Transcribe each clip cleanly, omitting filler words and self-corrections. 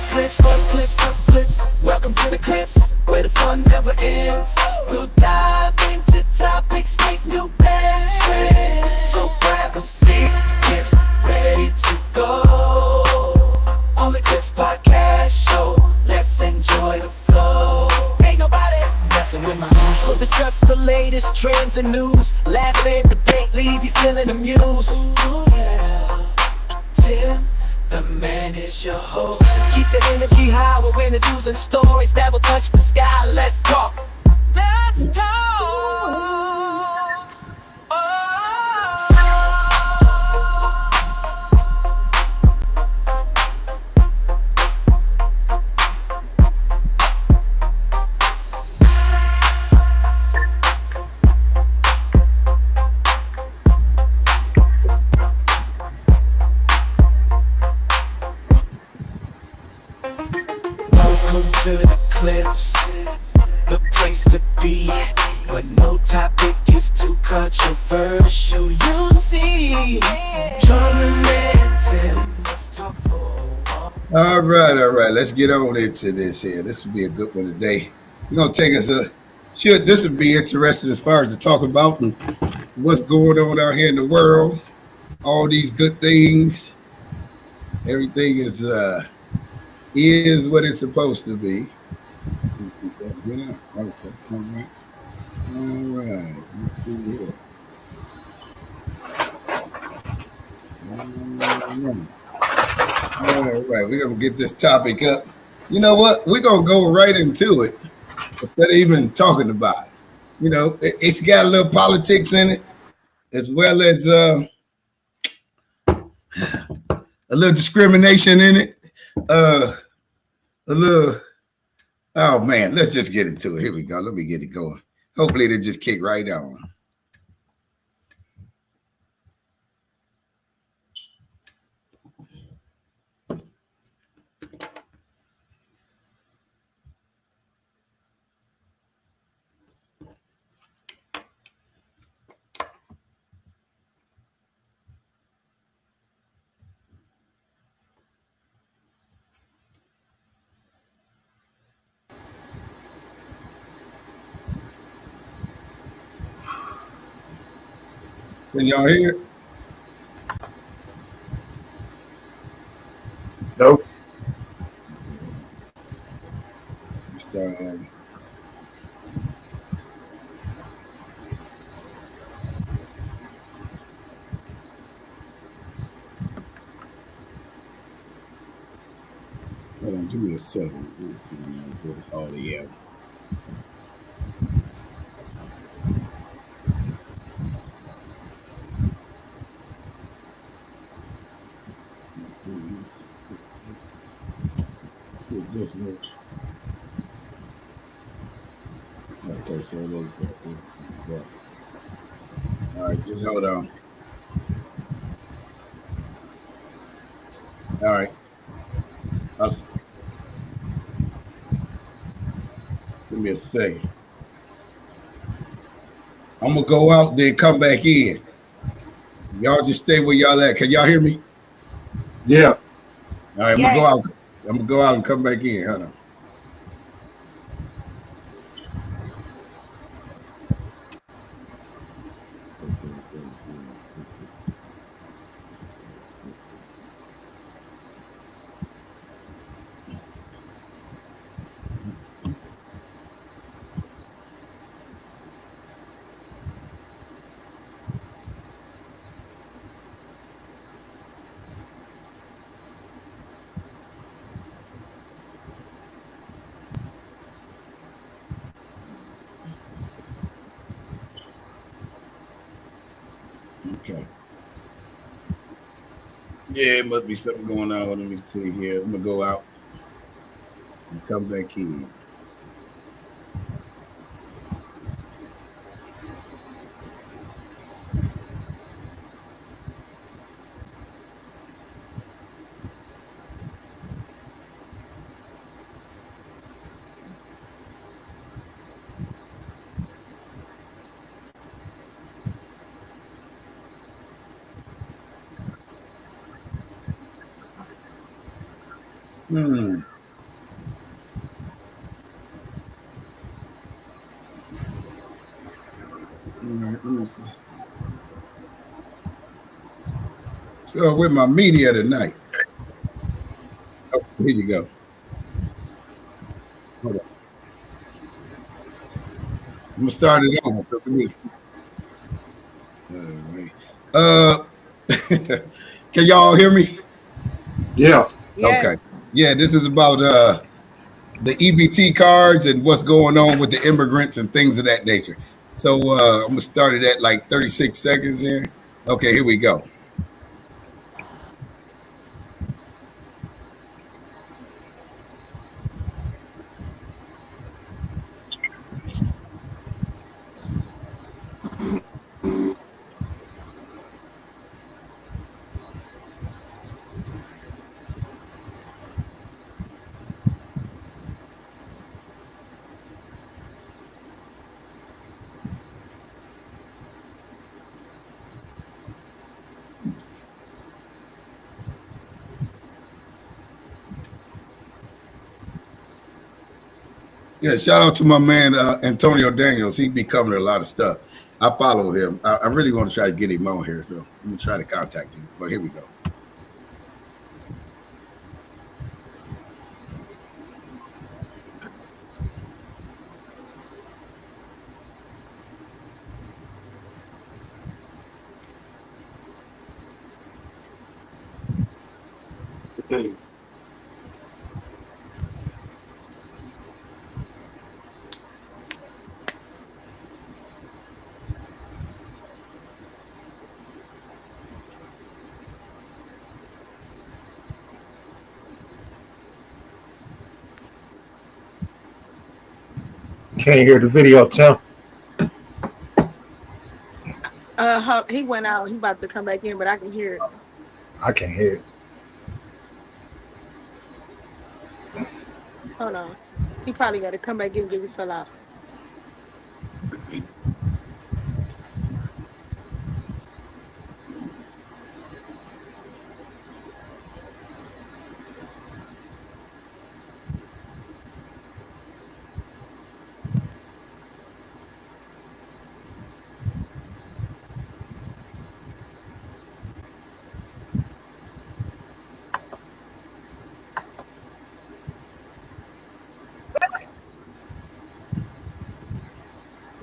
Clips. Welcome to the clips, where the fun never ends. We'll dive into topics, make new best friends. So grab a seat, get ready to go. On the Clips Podcast Show, let's enjoy the flow. Ain't nobody messing with my mood. We'll discuss the latest trends and news. Laugh and debate, leave you feeling amused. Ooh, yeah. Tim, the man is your host. Keep the energy high, we're in the news and stories that will touch the sky. Let's talk. Let's talk. Welcome to the Clips, the place to be, where no topic is too controversial. You'll see. John and man, Tim, let's talk for a while. All right. Let's get on into this here. This will be a good one today. We're gonna take us a should this would be interesting as far as to talk about and what's going on out here in the world. All these good things. Everything is what it's supposed to be. Yeah. Okay. All right. All right. Let's see here. All right. We're gonna get this topic up. You know what? We're gonna go right into it instead of even talking about it. You know, it's got a little politics in it, as well as a little discrimination in it. A little. Oh man, let's just get into it. Here we go. Let me get it going. Hopefully, it'll just kick right on. Can y'all hear it? Nope. Just, hold on, give me a second. What's going on with this audio? Get this work. Okay, so yeah. All right, just hold on. All right, I'll, give me a second. I'm gonna go out, then come back in. Y'all just stay where y'all at. Can y'all hear me? Yeah. All right, I'm gonna go out. I'm gonna go out and come back in. Hold on. Okay. Yeah, it must be something going on. Let me see here. I'm gonna go out and come back in. Hmm. All right, let me see. So with my media tonight. Oh, here you go. Hold on. I'm gonna start it over. All right. Can y'all hear me? Yeah. Okay. Yes. Yeah, this is about the EBT cards and what's going on with the immigrants and things of that nature. So I'm gonna start it at like 36 seconds here. Okay, here we go. Yeah, shout out to my man Antonio Daniels. He be covering a lot of stuff. I follow him. I really want to try to get him on here, so I'm gonna try to contact him. But here we go. Can't hear the video, Tim. He went out. He about to come back in, but I can hear it. I can't hear it. Hold on. He probably got to come back in and get his fell out.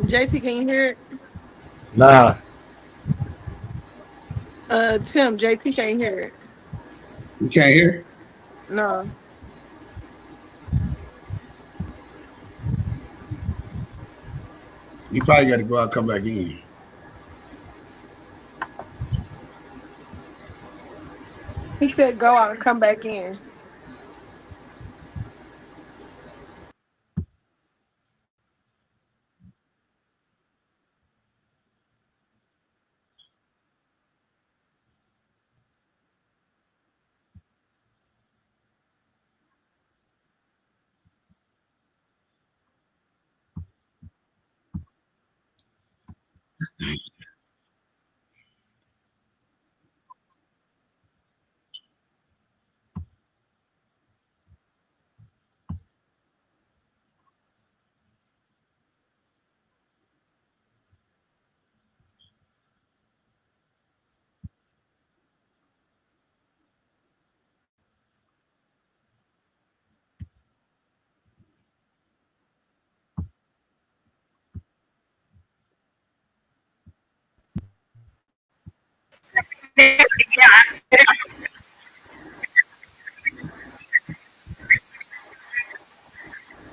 JT, can you hear it? Nah, Tim, JT can't hear it. You can't hear? No. You probably got to go out and come back in. He said go out and come back in.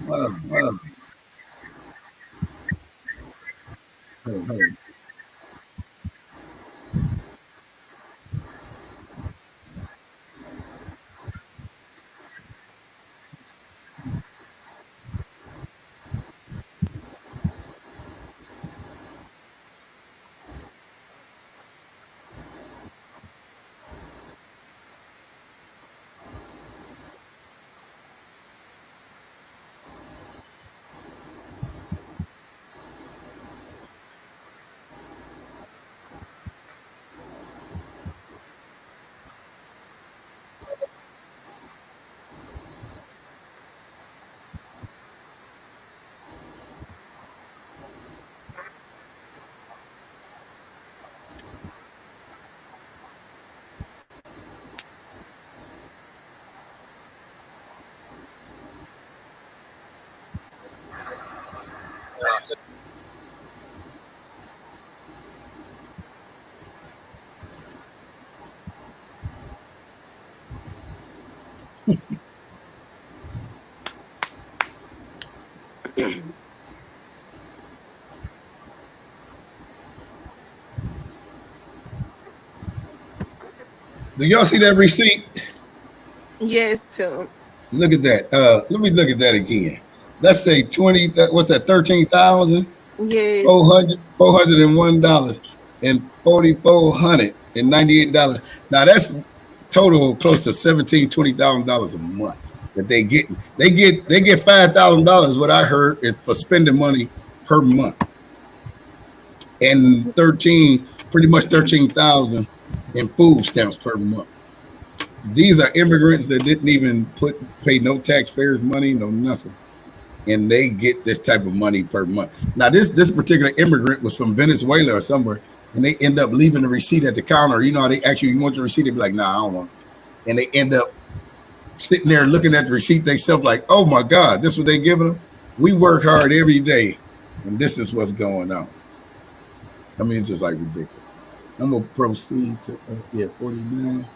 Well, hey. Do y'all see that receipt? Yes, Tim. Look at that. Let me look at that again. Let's say 20. What's that? 13,000 Yes. 401 dollars and $4,498. Now that's total close to 20,000 dollars a month that they get. They get $5,000. What I heard is for spending money per month, and pretty much 13,000 in food stamps per month. These are immigrants that didn't even pay no taxpayers money, no nothing, and they get this type of money per month. Now, this particular immigrant was from Venezuela or somewhere, and they end up leaving the receipt at the counter. You know, they actually you want your receipt, they be like, "Nah, I don't want it," and they end up sitting there looking at the receipt themselves, like, "Oh my God, this is what they giving them." We work hard every day, and this is what's going on. I mean, it's just like ridiculous. I'm gonna proceed to 49.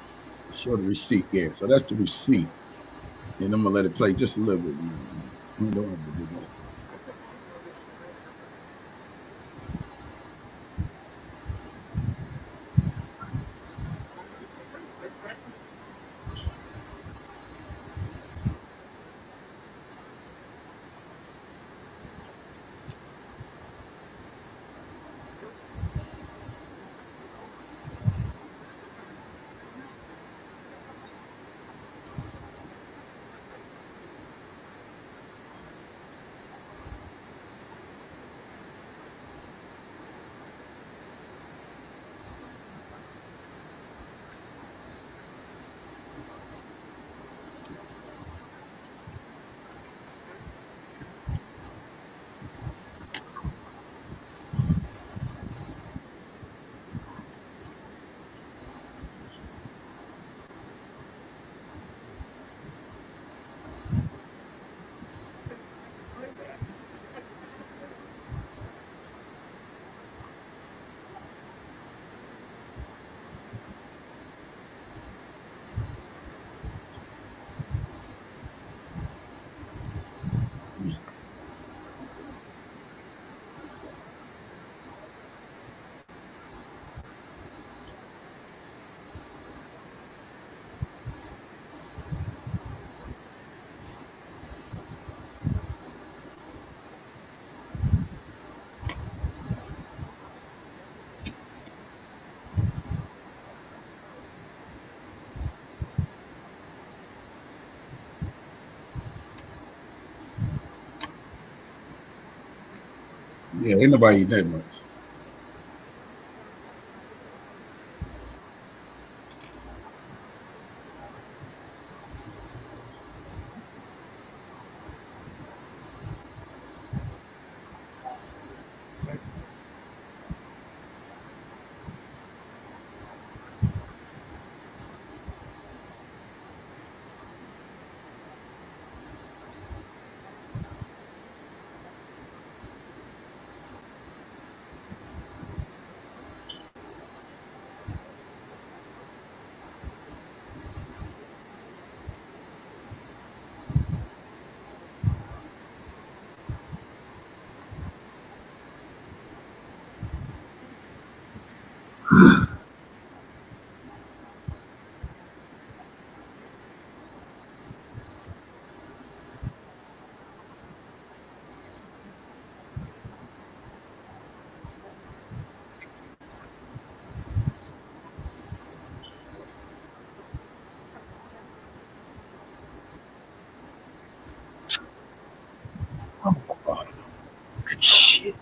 Show the receipt. Yeah, so that's the receipt, and I'm gonna let it play just a little bit. I don't have to do that. Yeah, ain't nobody eat that much. Shit.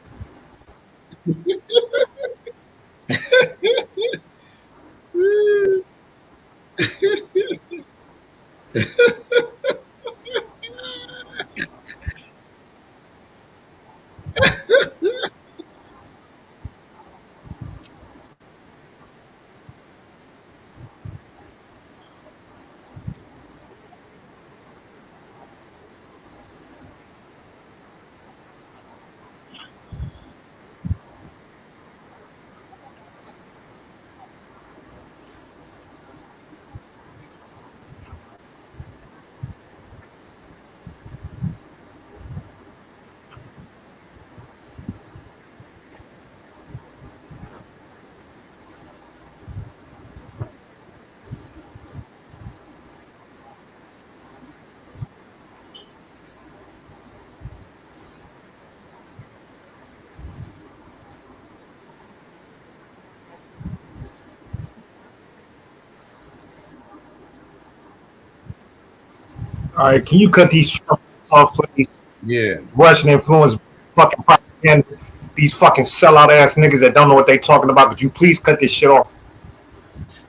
All right, can you cut these Trump off, please? Yeah. Russian influence, fucking propaganda. These fucking sellout ass niggas that don't know what they talking about. Could you please cut this shit off?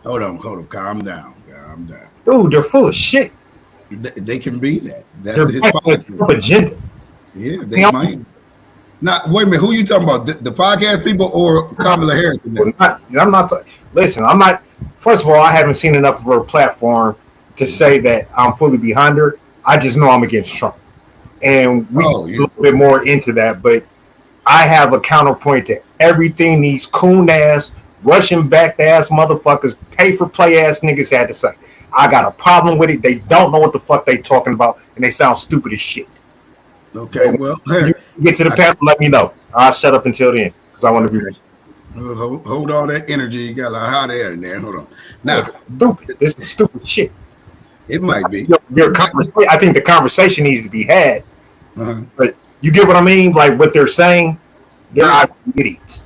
Hold on. Calm down. Calm down. Dude, they're full of shit. They can be that. That's They're his fighting the podcast. Trump agenda. Yeah, they might. Now, wait a minute. Who you talking about? The podcast people or Kamala Harris? I'm not. Listen, I'm not. First of all, I haven't seen enough of her platform to say that I'm fully behind her. I just know I'm against Trump, and we a little bit more into that. But I have a counterpoint to everything these coon ass, Russian backed ass motherfuckers, pay for play ass niggas had to say. I got a problem with it. They don't know what the fuck they talking about, and they sound stupid as shit. Okay, well, you get to the panel, let me know. I'll shut up until then because I want to be ready. Hold all that energy you got, like hot air in there. Hold on. Now, stupid. This is stupid shit. It might be. I think the conversation needs to be had, but you get what I mean? Like what they're saying, they're idiots,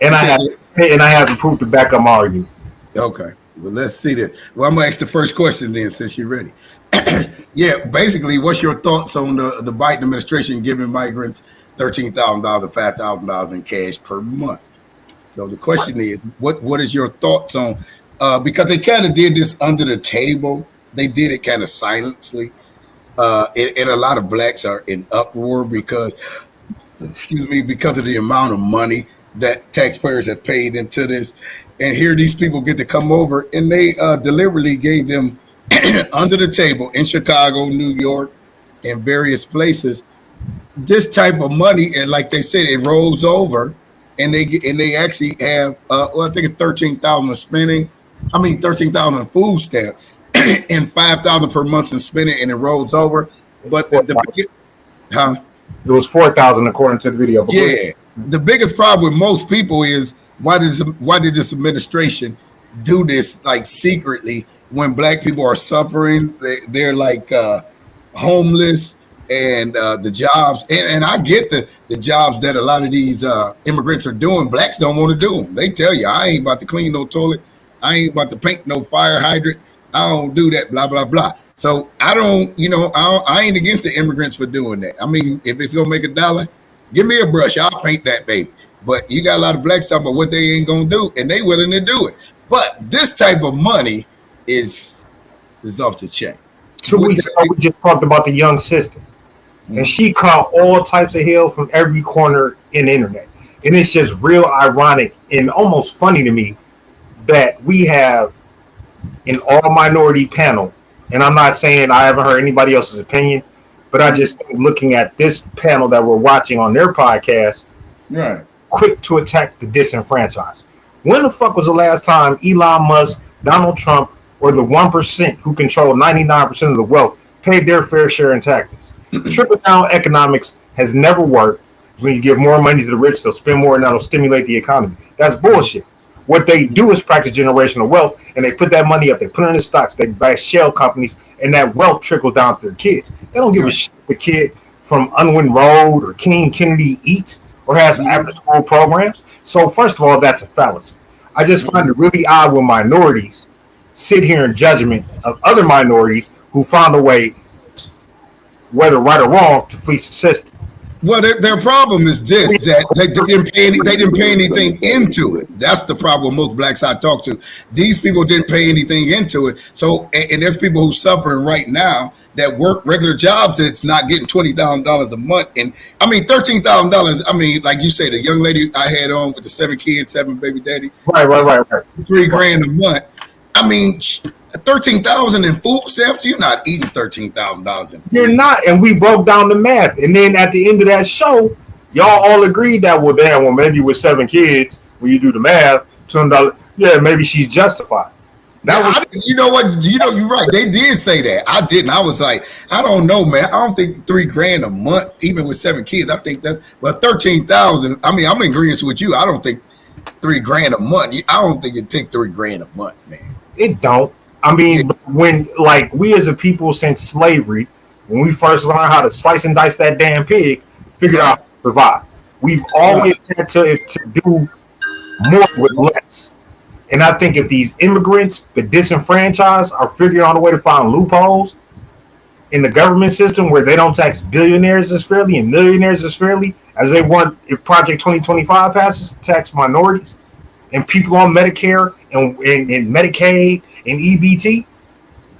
and I have the proof to back up my argument. Okay. Well, let's see that. Well, I'm gonna ask the first question then, since you're ready. Yeah, basically, what's your thoughts on the Biden administration giving migrants $13,000 or $5,000 in cash per month? So the question is, what is your thoughts on? Because they kind of did this under the table. They did it kind of silently, and a lot of blacks are in uproar because of the amount of money that taxpayers have paid into this. And here these people get to come over, and they deliberately gave them under the table in Chicago, New York, and various places this type of money. And like they said, it rolls over, and they actually have I think it's 13,000 spending. I mean 13,000 food stamps and 5,000 per month in spending, and it rolls over. But it was 4,000 according to the video. Yeah, the biggest problem with most people is why did this administration do this like secretly when black people are suffering? They're like homeless, and the jobs, and I get the jobs that a lot of these immigrants are doing. Blacks don't want to do them. They tell you, I ain't about to clean no toilet. I ain't about to paint no fire hydrant. I don't do that, blah, blah, blah. So I ain't against the immigrants for doing that. I mean, if it's going to make $1, give me a brush. I'll paint that baby. But you got a lot of blacks talking about what they ain't going to do, and they willing to do it. But this type of money is off the chain. 2 weeks ago, we just talked about the young sister. And she caught all types of hell from every corner in the internet. And it's just real ironic and almost funny to me that we have an all-minority panel. And I'm not saying I haven't heard anybody else's opinion, but I just think looking at this panel that we're watching on their podcast, right, quick to attack the disenfranchised. When the fuck was the last time Elon Musk, Donald Trump, or the 1% who control 99% of the wealth paid their fair share in taxes? Trickle-down economics has never worked. When you give more money to the rich, they'll spend more, and that'll stimulate the economy. That's bullshit. What they do is practice generational wealth, and they put that money up. They put it in the stocks. They buy shell companies, and that wealth trickles down to the kids. They don't give a shit if the kid from Unwin Road or King Kennedy eats or has after-school programs. So first of all, that's a fallacy. I just find it really odd when minorities sit here in judgment of other minorities who found a way, whether right or wrong, to fleece the system. Well, their problem is this, that they didn't pay anything into it. That's the problem with most blacks I talk to. These people didn't pay anything into it. So, and there's people who suffering right now that work regular jobs that's not getting $20,000 a month. And I mean, $13,000. I mean, like you say, the young lady I had on with the 7 kids, 7 baby daddy. Right. $3,000 a month. I mean, 13,000 in food stamps. You're not eating $13,000 in food. You're not, and we broke down the math. And then at the end of that show, y'all all agreed that, well, maybe with 7 kids, when you do the math, $200, yeah, maybe she's justified. You know what? You're right. They did say that. I didn't. I was like, I don't know, man. I don't think $3,000 a month, even with 7 kids. I think that's, but 13,000. I mean, I'm in agreement with you. I don't think $3,000 a month. I don't think it take $3,000 a month, man. It don't. I mean, when like we as a people since slavery, when we first learned how to slice and dice that damn pig, figured out how to survive. We've always had to do more with less. And I think if these immigrants, the disenfranchised, are figuring out a way to find loopholes, in the government system where they don't tax billionaires as fairly and millionaires as fairly as they want if Project 2025 passes to tax minorities and people on Medicare and Medicaid and EBT,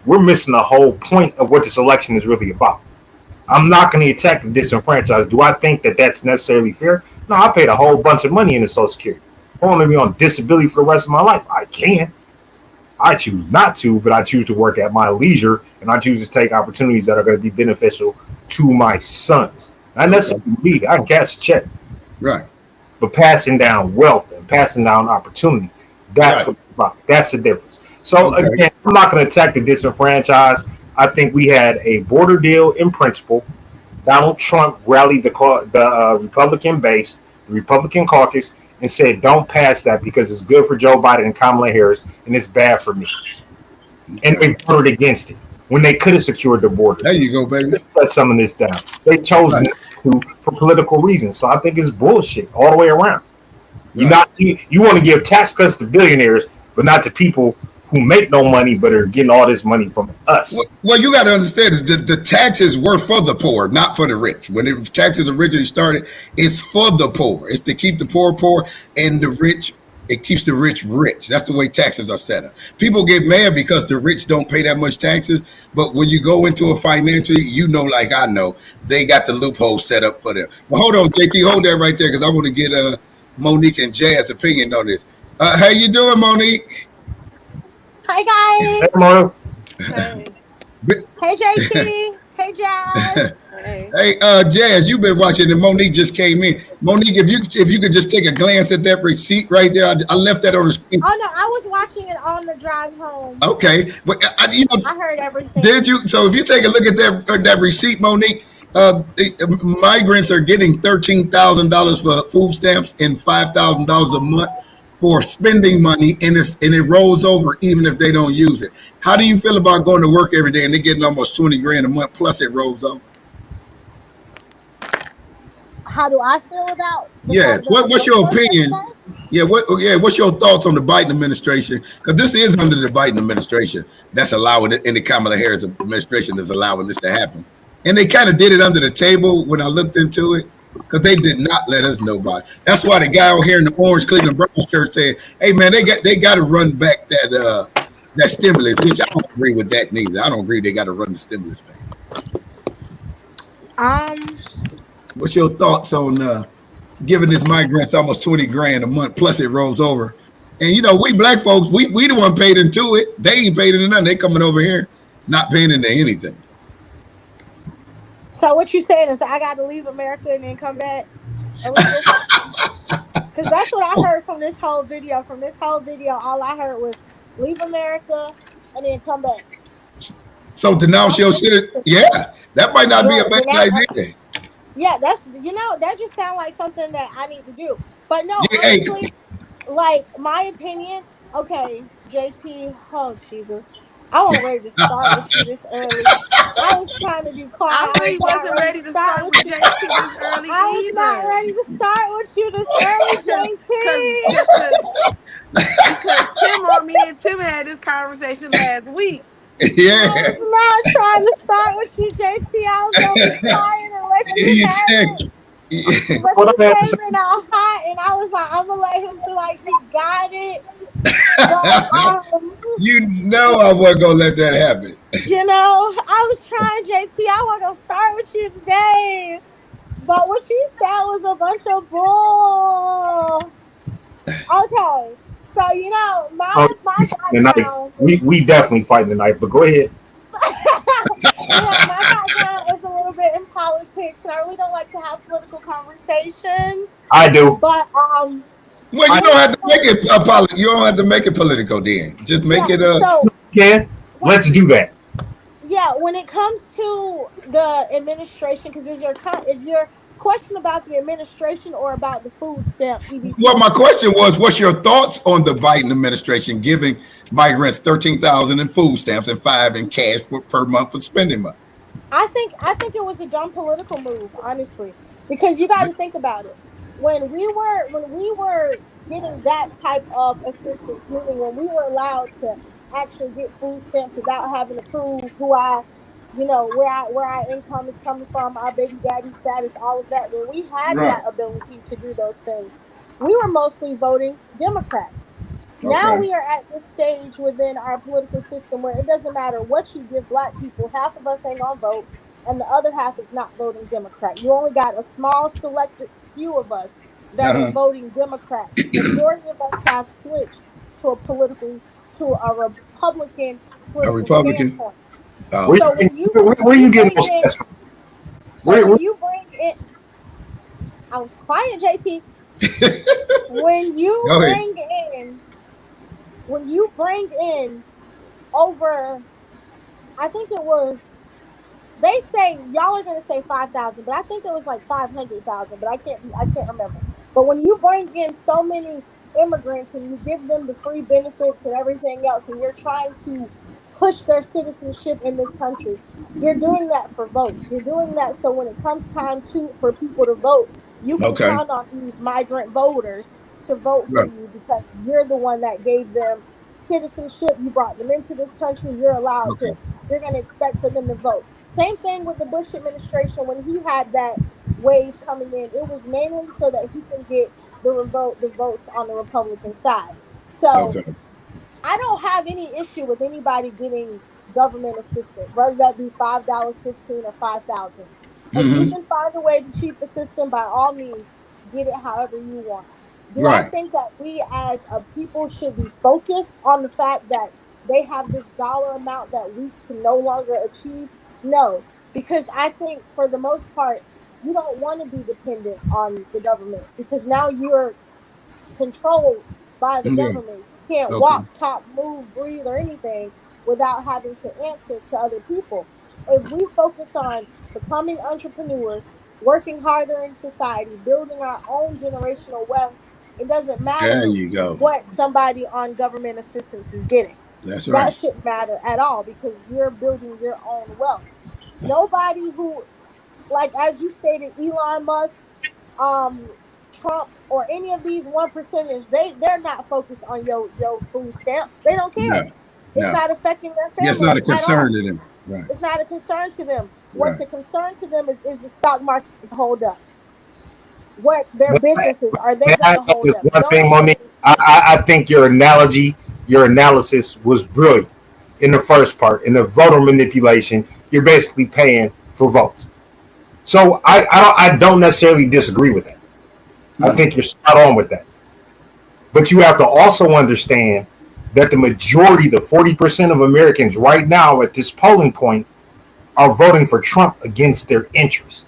we're missing the whole point of what this election is really about. I'm not going to attack the disenfranchised. Do I think that that's necessarily fair? No, I paid a whole bunch of money into Social Security. I want to be on disability for the rest of my life. I can. I choose not to, but I choose to work at my leisure, and I choose to take opportunities that are going to be beneficial to my sons. Not necessarily me. I can cash a check. Right. But passing down wealth and passing down opportunity, that's Right. what it's about. That's the difference. So, Okay. again, I'm not going to attack the disenfranchised. I think we had a border deal in principle. Donald Trump rallied the Republican base, the Republican caucus, and said, don't pass that because it's good for Joe Biden and Kamala Harris, and it's bad for me. And they voted against it when they could have secured the border. There you go, baby. Let some of this down. They chose not to for political reasons. So I think it's bullshit all the way around. You want to give tax cuts to billionaires, but not to people who make no money but are getting all this money from us. Well, you got to understand that the taxes were for the poor, not for the rich. When the taxes originally started, it's for the poor. It's to keep the poor, and the rich. It keeps the rich rich. That's the way taxes are set up. People get mad because the rich don't pay that much taxes. But when you go into a financial, like I know, they got the loophole set up for them. But hold on, JT, hold that right there because I want to get Monique and Jazz's opinion on this. How you doing, Monique? Hi guys. Hey, Mona. Hey. Hey JT. Hey Jazz. Hey. Hey, Jazz, you've been watching, and Monique just came in. Monique, if you could just take a glance at that receipt right there, I left that on the screen. Oh no, I was watching it on the drive home. Okay, but I heard everything. did you? So if you take a look at that receipt, Monique, migrants are getting $13,000 for food stamps and $5,000 a month for spending money, and it rolls over even if they don't use it. How do you feel about going to work every day and they're getting almost 20 grand a month plus it rolls over? How do I feel about? What's your opinion? What's your thoughts on the Biden administration? Because this is under the Biden administration that's allowing it, and the Kamala Harris administration is allowing this to happen. And they kind of did it under the table when I looked into it, because they did not let us know about it. That's why the guy out here in the orange Cleveland Browns shirt said, "Hey man, they got to run back that stimulus," which I don't agree with that neither. I don't agree they got to run the stimulus back. What's your thoughts on giving these migrants almost 20 grand a month plus it rolls over? And we black folks, we the one paid into it. They ain't paid into nothing. They coming over here not paying into anything. So what you saying is I got to leave America and then come back? Because that's what I heard from this whole video. From this whole video, all I heard was leave America and then come back. So denounce your shit. Yeah, that might not be a bad idea. Yeah, that's that just sounds like something that I need to do. But no, honestly, like my opinion. Okay, JT. Oh Jesus, I wasn't ready to start with you this early. I was trying to be quiet. I really wasn't ready to start with JT this early. I was not ready to start with you this early, JT. Because me and Tim had this conversation last week. Yeah. I was not trying to start with you, JT. I was going to be quiet and let you have it. But he came in all hot, and I was like, I'm going to let him feel like he got it. But, I wasn't going to let that happen. I was trying, JT. I wasn't going to start with you today. But what you said was a bunch of bull. Okay. So, my background... We definitely fighting tonight, but go ahead. My background is a little bit in politics, and I really don't like to have political conversations. I do. But, well, you don't have to make it you don't have to make it political then. Just make it let's do that. Yeah, when it comes to the administration, because is your question about the administration or about the food stamp EBT? Well, my question was, what's your thoughts on the Biden administration giving migrants $13,000 in food stamps and $5,000 in cash per month for spending money? I think it was a dumb political move, honestly, because you got to think about it. When we were getting that type of assistance, meaning when we were allowed to actually get food stamps without having to prove who I where our income is coming from, our baby daddy status, all of that. When we had Right. that ability to do those things, we were mostly voting Democrat. Now Okay. we are at this stage within our political system where it doesn't matter what you give black people, half of us ain't gonna vote, and the other half is not voting Democrat. You only got a small selected few of us that are Uh-huh. voting Democrat. Majority of us have switched to a Republican A political Republican. standpoint. Oh, Where So okay. you where when you you getting bring those in stats from? so Where when you bring in I was quiet, JT. When you Go ahead. bring in when you bring in over, I think it was, they say y'all are gonna say 5,000, but I think it was like 500,000, but I can't remember. But when you bring in so many immigrants and you give them the free benefits and everything else, and you're trying to push their citizenship in this country, you're doing that for votes. You're doing that so when it comes time to for people to vote, you can Okay. count on these migrant voters to vote for Right. you because you're the one that gave them citizenship. You brought them into this country. Okay. You're going to expect for them to vote. Same thing with the Bush administration when he had that wave coming in. It was mainly so that he can get the votes on the Republican side. So Okay. I don't have any issue with anybody getting government assistance, whether that be $5, 15, or 5,000. If you Hmm. can find a way to cheat the system, by all means, get it however you want. Do I Right. think that we as a people should be focused on the fact that they have this dollar amount that we can no longer achieve? No, because I think for the most part, you don't want to be dependent on the government because now you're controlled by the Yeah. government. You can't Okay. walk, talk, move, breathe, or anything without having to answer to other people. If we focus on becoming entrepreneurs, working harder in society, building our own generational wealth, it doesn't There matter you go. what somebody on government assistance is getting. That's That right. shouldn't matter at all because you're building your own wealth. Nobody who, like as you stated, Elon Musk, um, Trump, or any of these one percenters, they're not focused on your food stamps. They don't No. care. It's No. not affecting their That's not a family at concern all. to them. Right. It's not a concern to them. What's Right. a concern to them is the stock market hold up. What their May businesses are may they I gonna add hold just up? one thing, Those Monique? things. I think your analogy, your analysis was brilliant in the first part. In the voter manipulation, you're basically paying for votes. So I don't necessarily disagree with that. I Hmm. think you're spot on with that. But you have to also understand that the majority, the 40% of Americans right now at this polling point, are voting for Trump against their interests.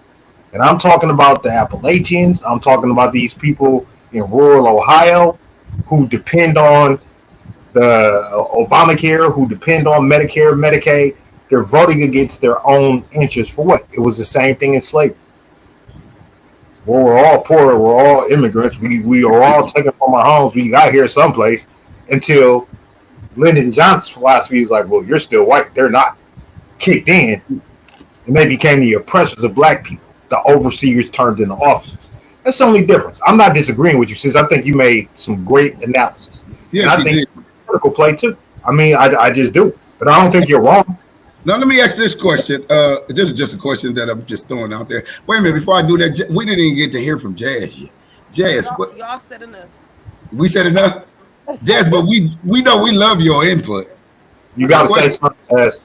And I'm talking about the Appalachians. I'm talking about these people in rural Ohio who depend on the Obamacare, who depend on Medicare, Medicaid. They're voting against their own interests for what? It was the same thing in slavery. Well, we're all poor. We're all immigrants. We are all taken from our homes. We got here someplace until Lyndon Johnson's philosophy is like, well, you're still white. They're not, kicked in, and they became the oppressors of black people. The overseers turned into officers. That's the only difference. I'm not disagreeing with you, sis. I think you made some great analysis, and Yes, I he think did. political play too. I mean, I just do, but I don't think you're wrong. Now let me ask this question. This is just a question that I'm just throwing out there. Wait a minute, before I do that, we didn't even get to hear from Jazz yet. Jazz, what Y'all said enough. we said enough? Jazz, but we know we love your input. You The got to say question, something as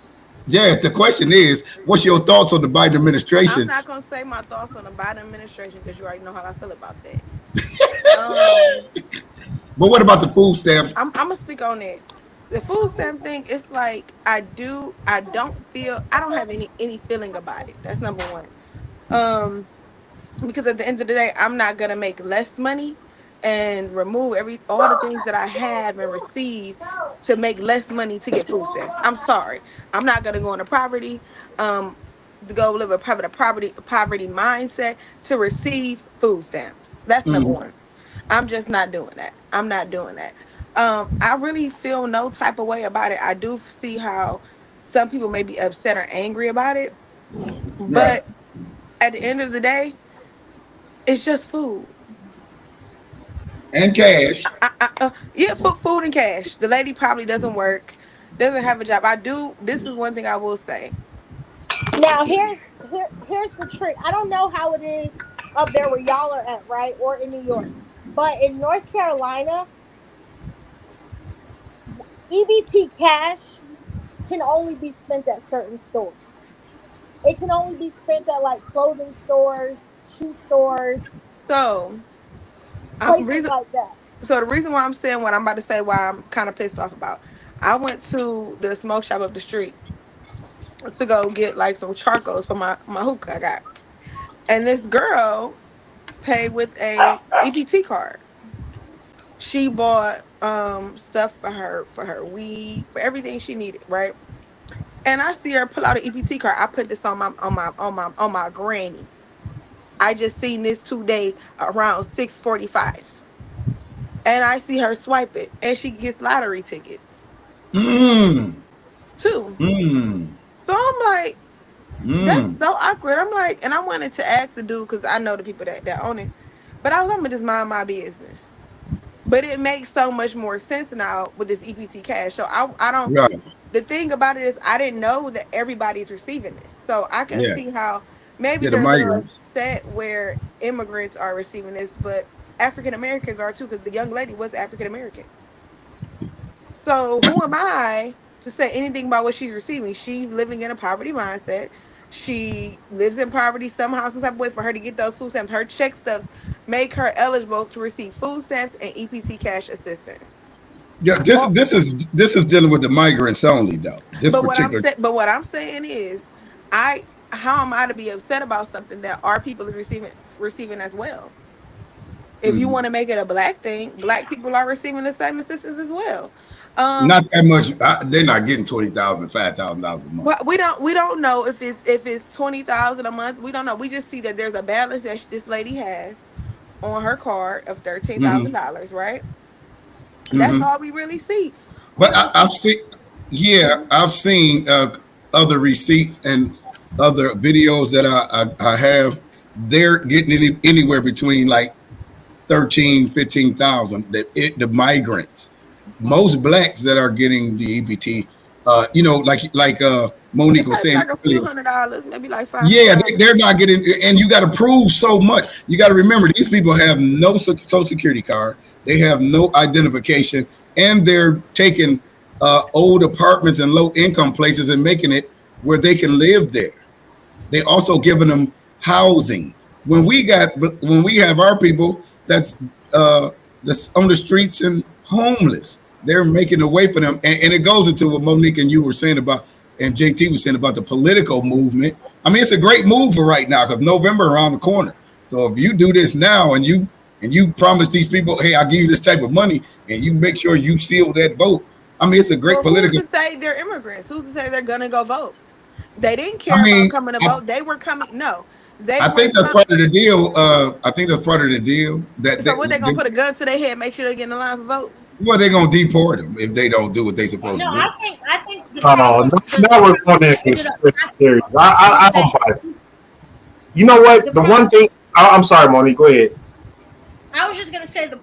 Jazz, the question is, what's your thoughts on the Biden I'm administration? not gonna say my thoughts on the Biden administration because you already know how I feel about that. Um, But what about the food stamps? I'm gonna speak on it. The food stamp thing, it's like I don't feel I don't have any feeling about it. That's number one. Um, because at the end of the day, I'm not gonna make less money and remove all the things that I have and receive to make less money to get food stamps. I'm sorry, I'm not gonna go into poverty, um, to go live a poverty mindset to receive food stamps. That's number Mhm. one. I'm just not doing that. I'm not doing that. I really feel no type of way about it. I do see how some people may be upset or angry about it, Right. but at the end of the day, it's just food. And cash. Yeah, food and cash. The lady probably doesn't work, doesn't have a job. I do. This is one thing I will say. Now here's the trick. I don't know how it is up there where y'all are at, right? Or in New York. But in North Carolina, EBT cash can only be spent at certain stores. It can only be spent at like clothing stores, shoe stores, So I'm places reason. like that. So the reason why I'm saying what I'm about to say, why I'm kind of pissed off about, I went to the smoke shop up the street to go get like some charcoals for my hookah I got, and this girl paid with a EBT card. She bought stuff for her weed, for everything she needed, right? And I see her pull out an EBT card. I put this on my granny. I just seen this today around 6:45. And I see her swipe it and she gets lottery tickets Mm, too. mm, So I'm like, that's mm. so awkward. I'm like, and I wanted to ask the dude because I know the people that own it. But I was like, I'm gonna just mind my business. But it makes so much more sense now with this EPT cash. So I don't, Right. the thing about it is I didn't know that everybody's receiving this. So I can Yeah. see how maybe Yeah, the there's a migrants. set where immigrants are receiving this, but African Americans are too, because the young lady was African American. So who am I to say anything about what she's receiving? She's living in a poverty mindset. She lives in poverty somehow, some type of way for her to get those food stamps. Her check stubs make her eligible to receive food stamps and EPT cash assistance. Yeah, this Well, this is dealing with the migrants only though. This particular. but what I'm saying is, I how am I to be upset about something that our people is receiving as well? If you want Mhm. to make it a black thing, black people are receiving the same assistance as well. Um, Not that much. They're not getting $20,000, $5,000 a month. Well, we don't know if it's 20,000 a month. We don't know. We just see that there's a balance that this lady has on her card of Hmm. $13,000, right? That's Hmm. all we really see. We But don't I've see. seen, yeah, Mhm. I've seen other receipts and other videos that I have. They're getting anywhere between like 13, 15,000. The migrants, most blacks that are getting the EBT, like It Monique was might be saying like a few earlier. $100, maybe like Yeah, $500. they're not getting, and you got to prove so much. You got to remember, these people have no social security card, they have no identification, and they're taking old apartments and low income places and making it where they can live there. They also giving them housing. When we have our people uh, that's on the streets and homeless, they're making a way for them, and it goes into what Monique and you were saying about, and JT was saying about the political movement. I mean, it's a great move for right now because November around the corner. So if you do this now and you promise these people, hey, I'll give you this type of money, and you make sure you seal that vote. I mean, it's a great Well, who's political. to say they're immigrants? Who's to say they're gonna go vote? They didn't I care about mean, coming to vote. They were coming. No, they I were think that's coming. part of the deal. I think that's part of the deal that So what, they gonna put a gun to their head, make sure they get in the line for votes? well, they're gonna deport them if they don't do what they're supposed No, to do. I think the Oh, problem now we're going into ended up conspiracy theories. happening was I don't that buy it. You know what? the The one problem. thing I'm sorry, Monique. Go ahead. I was just gonna say the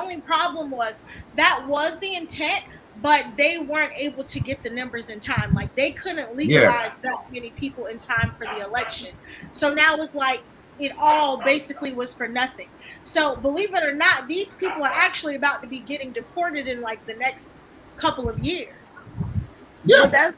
only problem was that was the intent, but they weren't able to get the numbers in time. Like they couldn't Yeah, legalize that many people in time for the election. So now it's like it all basically was for nothing. So believe it or not, these people are actually about to be getting deported in like the next couple of years. But yeah,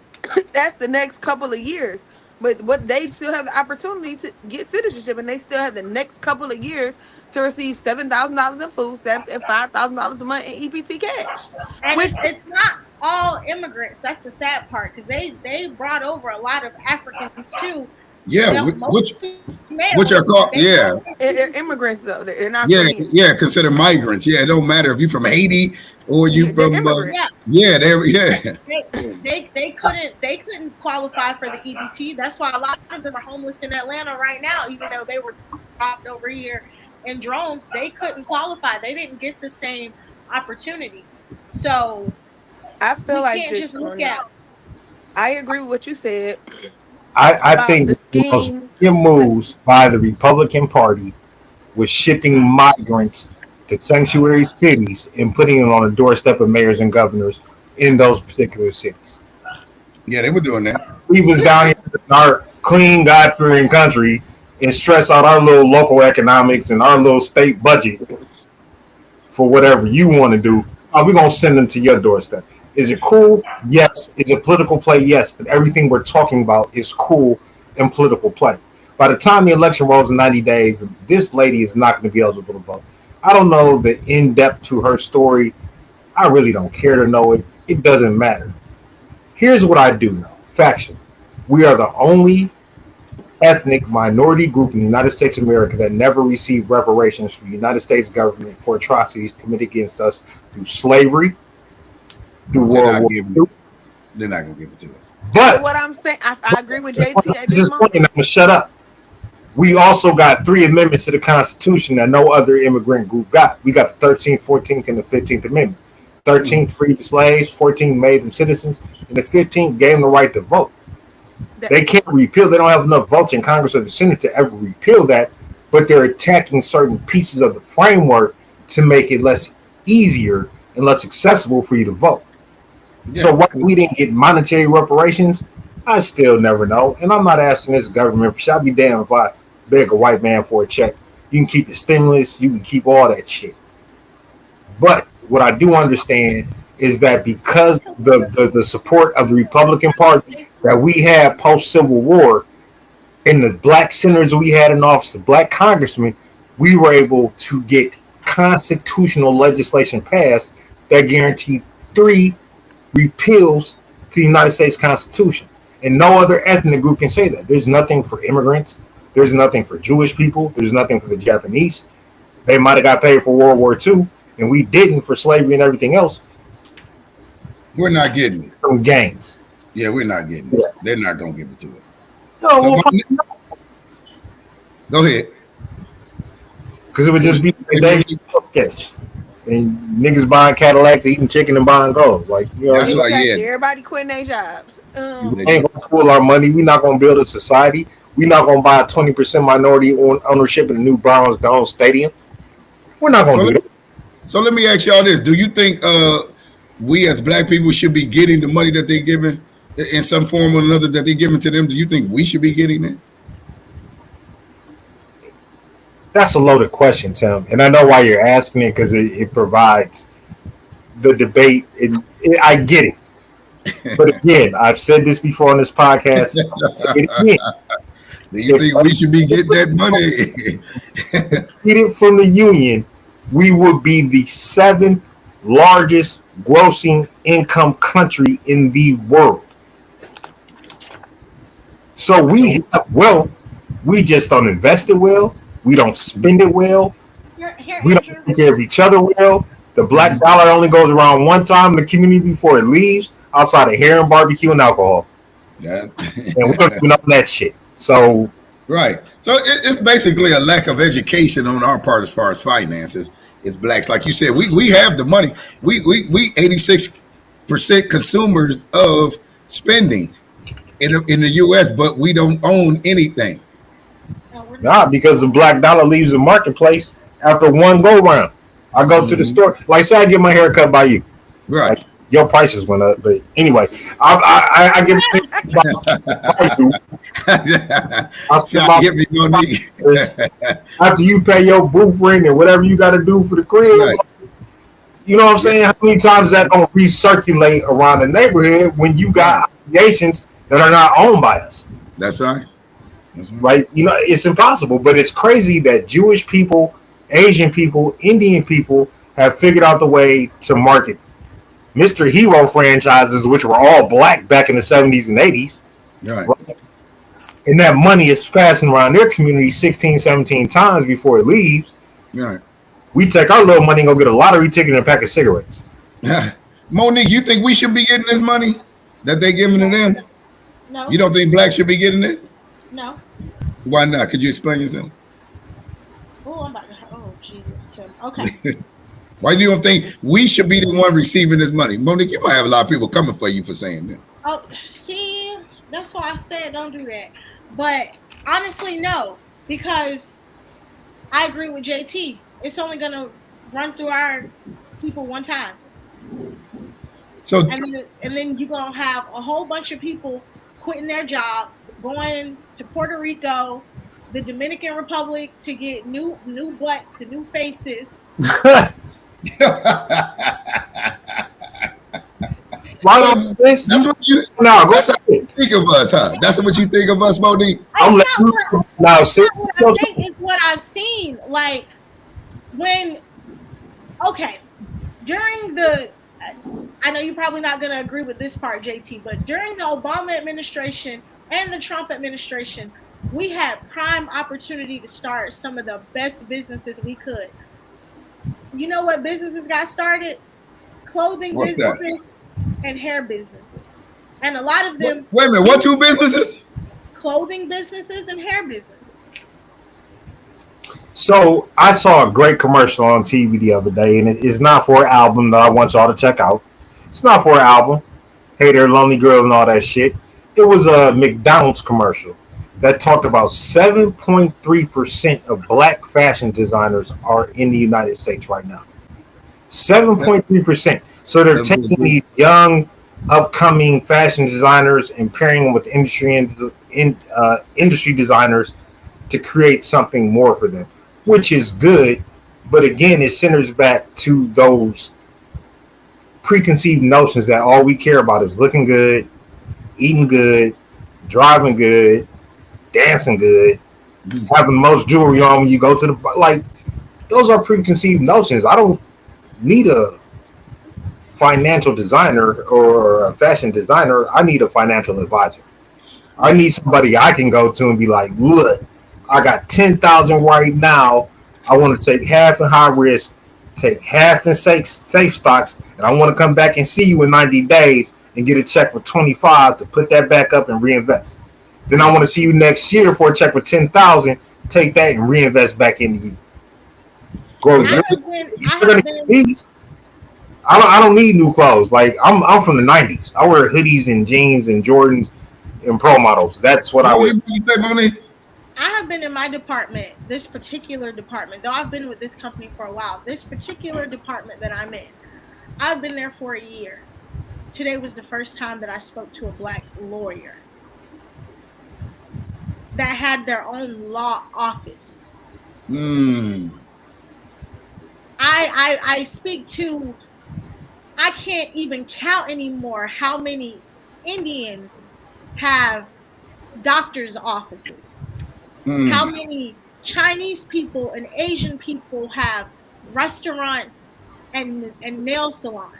that's the next couple of years. But what, they still have the opportunity to get citizenship, and they still have the next couple of years to receive $7,000 in food stamps and $5,000 a month in EPT cash. And Which it's not all immigrants. That's the sad part because they brought over a lot of Africans too. yeah. Mostly Which males. are called They yeah, brought they're immigrants though, they're not yeah, from here. yeah. Considered migrants. Yeah, it don't matter if you're from Haiti or you Yeah, they're from yeah. immigrants. yeah, yeah, They couldn't qualify for the EBT. That's why a lot of them are homeless in Atlanta right now, even though they were dropped over here in drones. They couldn't qualify. They didn't get the same opportunity. So I feel we like can't the just look at I agree with what you said I about think the one of the most scheme. brilliant moves by the Republican Party was shipping migrants to sanctuary cities and putting them on the doorstep of mayors and governors in those particular cities. yeah. They were doing that. We was Yeah, down here in our clean, God-fearing country and stress out our little local economics and our little state budget for whatever you want to do, we're going to send them to your doorstep. Is it cool? Yes. Is it political play? Yes. But everything we're talking about is cool and political play. By the time the election rolls in 90 days, this lady is not going to be eligible to vote. I don't know the in-depth to her story. I really don't care to know it. It doesn't matter. Here's what I do know. Factually. We are the only ethnic minority group in the United States of America that never received reparations from the United States government for atrocities committed against us through slavery, through World War II. They're not going to give it to us. But what I'm saying, I agree with JT at this this point, moment. I'm going to shut up. We also got 3 amendments to the Constitution that no other immigrant group got. We got the 13th, 14th, and the 15th Amendment. 13th freed the slaves, 14th made them citizens, and the 15th gave them the right to vote. They can't repeal. They don't have enough votes in Congress or the Senate to ever repeal that, but they're attacking certain pieces of the framework to make it less easier and less accessible for you to vote. Yeah. So why we didn't get monetary reparations, I still never know. And I'm not asking this government, shall be damned if I beg a white man for a check. You can keep your stimulus, you can keep all that shit. But what I do understand is that because the support of the Republican Party that we had post-Civil War and the black senators we had in office, the black congressmen, we were able to get constitutional legislation passed that guaranteed 3 repeals to the United States Constitution. And no other ethnic group can say that. There's nothing for immigrants. There's nothing for Jewish people. There's nothing for the Japanese. They might have got paid for World War II, and we didn't for slavery and everything else. We're not getting it. From gangs. Yeah, we're not getting it. Yeah. They're not going to give it to us. No, go ahead. Because it would just be a David sketch. And niggas buying Cadillacs, eating chicken, and buying gold. Like, you know, that's why, everybody quitting their jobs. We ain't gonna pool our money. We're not gonna build a society. We're not gonna buy a 20% minority ownership in the new Browns Dome Stadium. We're not gonna do that. So let me ask y'all this: do you think we as black people should be getting the money that they're giving in some form or another that they're giving to them? Do you think we should be getting it? That's a loaded question, Tim, and I know why you're asking it because it provides the debate. I get it, but again, I've said this before on this podcast. Do you think we should be getting that money? Get from the union, we would be the 7th largest grossing income country in the world. So we have wealth. We just don't invest it well. We don't spend it well. We don't take care of each other well. The black dollar only goes around one time in the community before it leaves, outside of hair and barbecue and alcohol. Yeah. And we don't even know that shit. So right. So it's basically a lack of education on our part as far as finances. It's blacks. Like you said, we have the money. We 86% consumers of spending in the US, but we don't own anything. Nah, because the black dollar leaves the marketplace after one go round. I go to the store, like say I get my hair cut by you. Right. Like, your prices went up, but anyway, I get by you. After you pay your booth rent and whatever you got to do for the crib. Right. You know what I'm saying? How many times that gonna recirculate around the neighborhood when you got obligations that are not owned by us? That's right. Right? You know, it's impossible, but it's crazy that Jewish people, Asian people, Indian people have figured out the way to market Mr. Hero franchises, which were all black back in the 70s and 80s. Right. And that money is passing around their community 16, 17 times before it leaves. Right. We take our little money and go get a lottery ticket and a pack of cigarettes. Monique, you think we should be getting this money that they giving to them? No. You don't think blacks should be getting it? No. Why not? Could you explain yourself? Oh, Jesus, Tim. Okay. Why do you don't think we should be the one receiving this money? Monique, you might have a lot of people coming for you for saying that. Oh, see, that's why I said don't do that. But honestly, no, because I agree with JT. It's only going to run through our people one time. So and then you're going to have a whole bunch of people quitting their job, going to Puerto Rico, the Dominican Republic to get new butts and new faces. So that's what you no, go that's how you think of us, huh? That's what you think of us, Monique. I'm It's letting not what, now. it's not what I think. It's what I've seen. Like when, okay, during the, I know you're probably not going to agree with this part, JT, but during the Obama administration and the Trump administration, we had prime opportunity to start some of the best businesses we could. You know what businesses got started? Clothing What's that? businesses and hair businesses. And a lot of them. Wait a minute, what two businesses? Clothing businesses and hair businesses. So I saw a great commercial on TV the other day, and it's not for an album that I want y'all to check out. It's not for an album. Hey there, lonely girl and all that shit. It was a McDonald's commercial that talked about 7.3% of black fashion designers are in the United States right now. 7.3%. So they're taking these young, upcoming fashion designers and pairing them with industry designers to create something more for them, which is good. But again, it centers back to those preconceived notions that all we care about is looking good, eating good, driving good, dancing good, having the most jewelry on when you go to the, like, those are preconceived notions. I don't need a financial designer or a fashion designer. I need a financial advisor. I need somebody I can go to and be like, look, I got 10,000 right now. I want to take half in high risk, take half in safe stocks, and I want to come back and see you in 90 days and get a check for 25 to put that back up and reinvest. Then I want to see you next year for a check for 10,000, take that and reinvest back into you. I don't need new clothes. Like I'm from the 90s. I wear hoodies and jeans and Jordans and pro models. That's what I wear. You say, Monique? I have been in my department, this particular department, though I've been with this company for a while. This particular department that I'm in, I've been there for a year. Today was the first time that I spoke to a black lawyer that had their own law office. I speak to, I can't even count anymore how many Indians have doctor's offices. How many Chinese people and Asian people have restaurants and nail salons.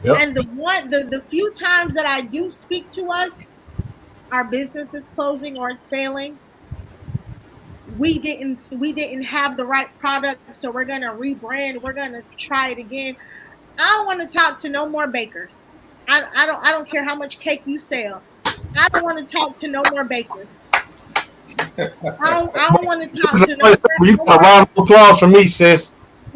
Yep. And the few times that I do speak to us, our business is closing or it's failing. We didn't have the right product, so we're gonna rebrand. We're gonna try it again. I don't want to talk to no more bakers. I don't care how much cake you sell. I don't want to talk to no more bakers. I don't want to talk to no more. You got a round of applause for me, sis.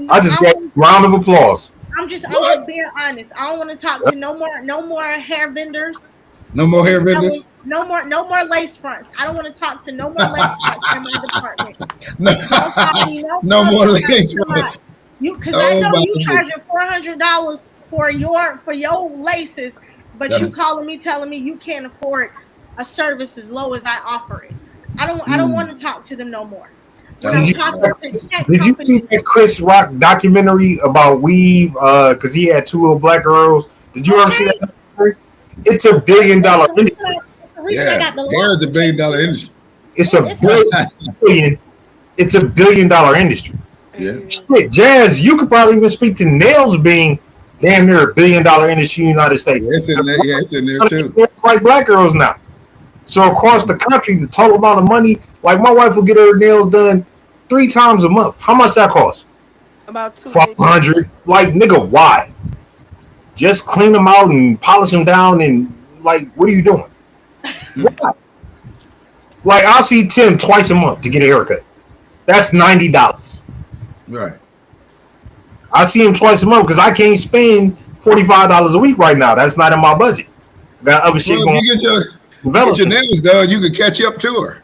I just got a round of applause. I'm just being honest. I don't want to talk to no more hair vendors. No more hair vendors. No more lace fronts. I don't want to talk to no more lace fronts in my department. No more lace fronts. Because I know you charging $400 for your laces, but you calling me telling me you can't afford a service as low as I offer it. I don't want to talk to them no more. Did you see that Chris Rock documentary about weave? Because he had two little black girls. Did you ever see that documentary? It's $1 billion industry. Yeah, there's $1 billion industry. It's a billion. It's $1 billion industry. Yeah. Shit, Jazz, you could probably even speak to nails being damn near $1 billion industry in the United States. Yeah, it's in there. Yeah, it's in there too. It's like black girls now. So across the country, the total amount of money, like my wife will get her nails done 3 times a month. How much that cost? About $500. Like, nigga, why? Just clean them out and polish them down and like, what are you doing? Why? Like, I'll see Tim twice a month to get a haircut. That's $90. Right. I see him twice a month because I can't spend $45 a week right now. That's not in my budget. Got other shit going. You get your nails done, you can catch up to her.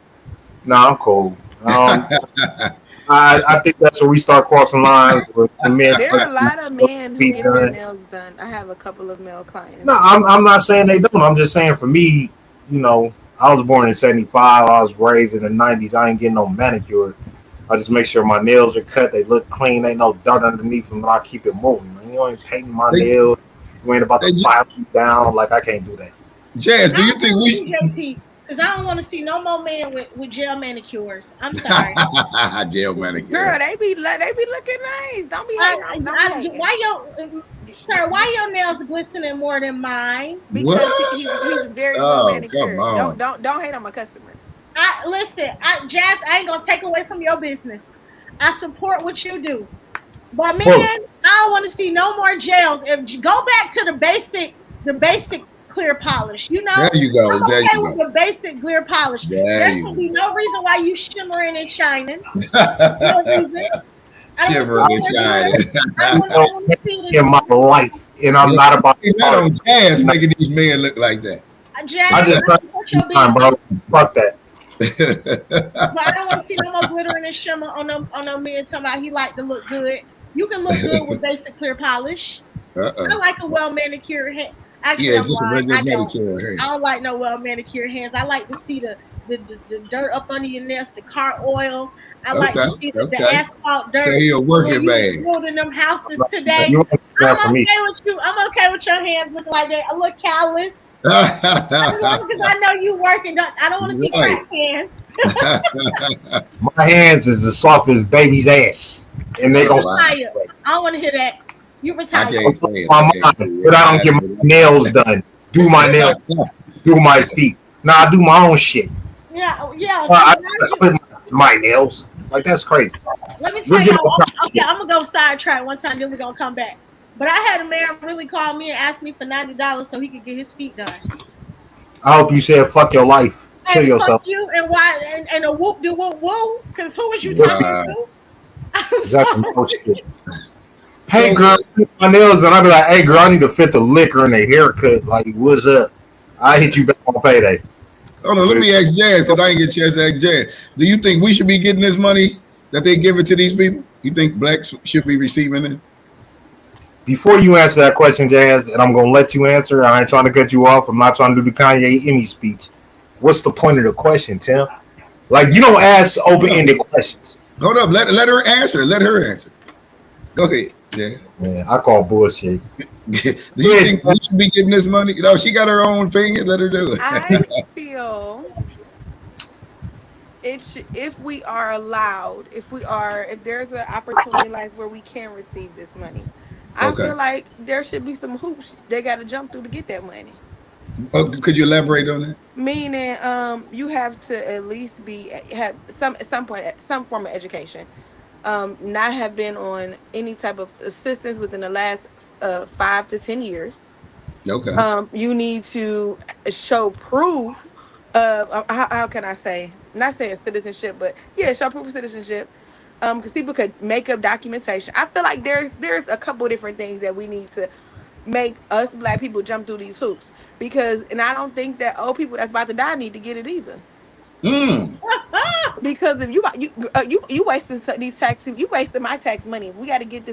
Nah, I'm cool. I think that's where we start crossing lines. With the men. There are a lot of men who get their nails done. I have a couple of male clients. No, I'm not saying they don't. I'm just saying for me, you know, I was born in '75. I was raised in the '90s. I ain't getting no manicure. I just make sure my nails are cut. They look clean. Ain't no dirt underneath them, but I keep it moving. Man. You ain't painting my nails. You ain't about to file me down. Like I can't do that. Jazz, do you think we should? JT, because I don't want to see no more men with gel manicures. I'm sorry. Gel manicure. Girl, they be looking nice. Don't be hating. Why your nails glistening more than mine? Because he's very well manicured. Don't hate on my customers. Jazz, I ain't gonna take away from your business. I support what you do. But man, I don't want to see no more gels. Go back to the basic clear polish. You know, there you go. I'm okay with the basic clear polish. There should be no reason why you shimmering and shining. No reason. Shimmering and shining. I want to see it in my life, and I'm not about to. Not on Jazz making these men look like that. Jazz, I just bro. Fuck that. But I don't want to see no more glittering and shimmer on them men talking about he like to look good. You can look good with basic clear polish. I like a well manicured hand. Actually, just a regular manicured hand. I don't like no well manicured hands. I like to see the dirt up under your nails, the car oil. I like to see the asphalt dirt. So you're a working man. Building them houses today. I'm okay with you. I'm okay with your hands looking like that. I look callous. As long as I know you working. I don't want to see crack hands. My hands is as soft as baby's ass, and they gonna. I don't want to hear that. You retired. But I don't get my nails done. Do my nails. Do my feet. Nah, I do my own shit. Yeah. I put my nails. Like that's crazy. Let me tell you. Okay, I'm gonna go sidetrack one time. Then we're gonna come back. But I had a man really call me and ask me for $90 so he could get his feet done. I hope you said "fuck your life." Kill yourself. Fuck you and why and a whoop de whoop woo? Because who was you talking to? Exactly. Hey girl, my nails, and I be like, "Hey girl, I need to fit the liquor and the haircut. Like, what's up? I hit you back on payday." Hold on, let me ask Jazz because I didn't get a chance to ask Jazz. Do you think we should be getting this money that they give it to these people? You think blacks should be receiving it? Before you answer that question, Jazz, and I'm going to let you answer. I ain't trying to cut you off. I'm not trying to do the Kanye Emmy speech. What's the point of the question, Tim? Like, you don't ask open-ended questions. Hold up. Let her answer. Let her answer. Go ahead, Jazz. Man, I call bullshit. Do you think we should be getting this money? You know, she got her own opinion. Let her do it. I feel if we are allowed, if there's an opportunity in life where we can receive this money. I feel like there should be some hoops they got to jump through to get that money. Could you elaborate on that? Meaning, you have to at least have at some point some form of education. Not have been on any type of assistance within the last 5 to 10 years. Okay. You need to show proof of how can I say? Not saying citizenship, but show proof of citizenship. Because people could make up documentation. I feel like there's a couple different things that we need to make us black people jump through these hoops. And I don't think that old people that's about to die need to get it either. Because if you wasting these taxes, you wasting my tax money. If we got to give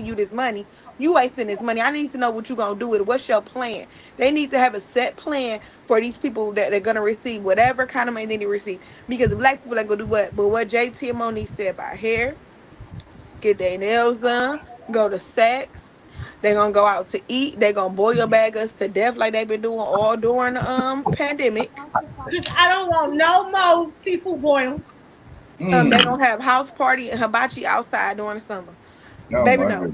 you this money, you wasting this money. I need to know what you're gonna do with it. What's your plan? They need to have a set plan for these people that are gonna receive whatever kind of money they need to receive. Because the black people ain't gonna do what? But what JT and Monique said about hair, get their nails done, go to sex. They're gonna go out to eat. They're gonna boil bag us to death like they've been doing all during the pandemic. Because I don't want no more seafood boils. They're gonna have house party and hibachi outside during the summer. No, baby, no.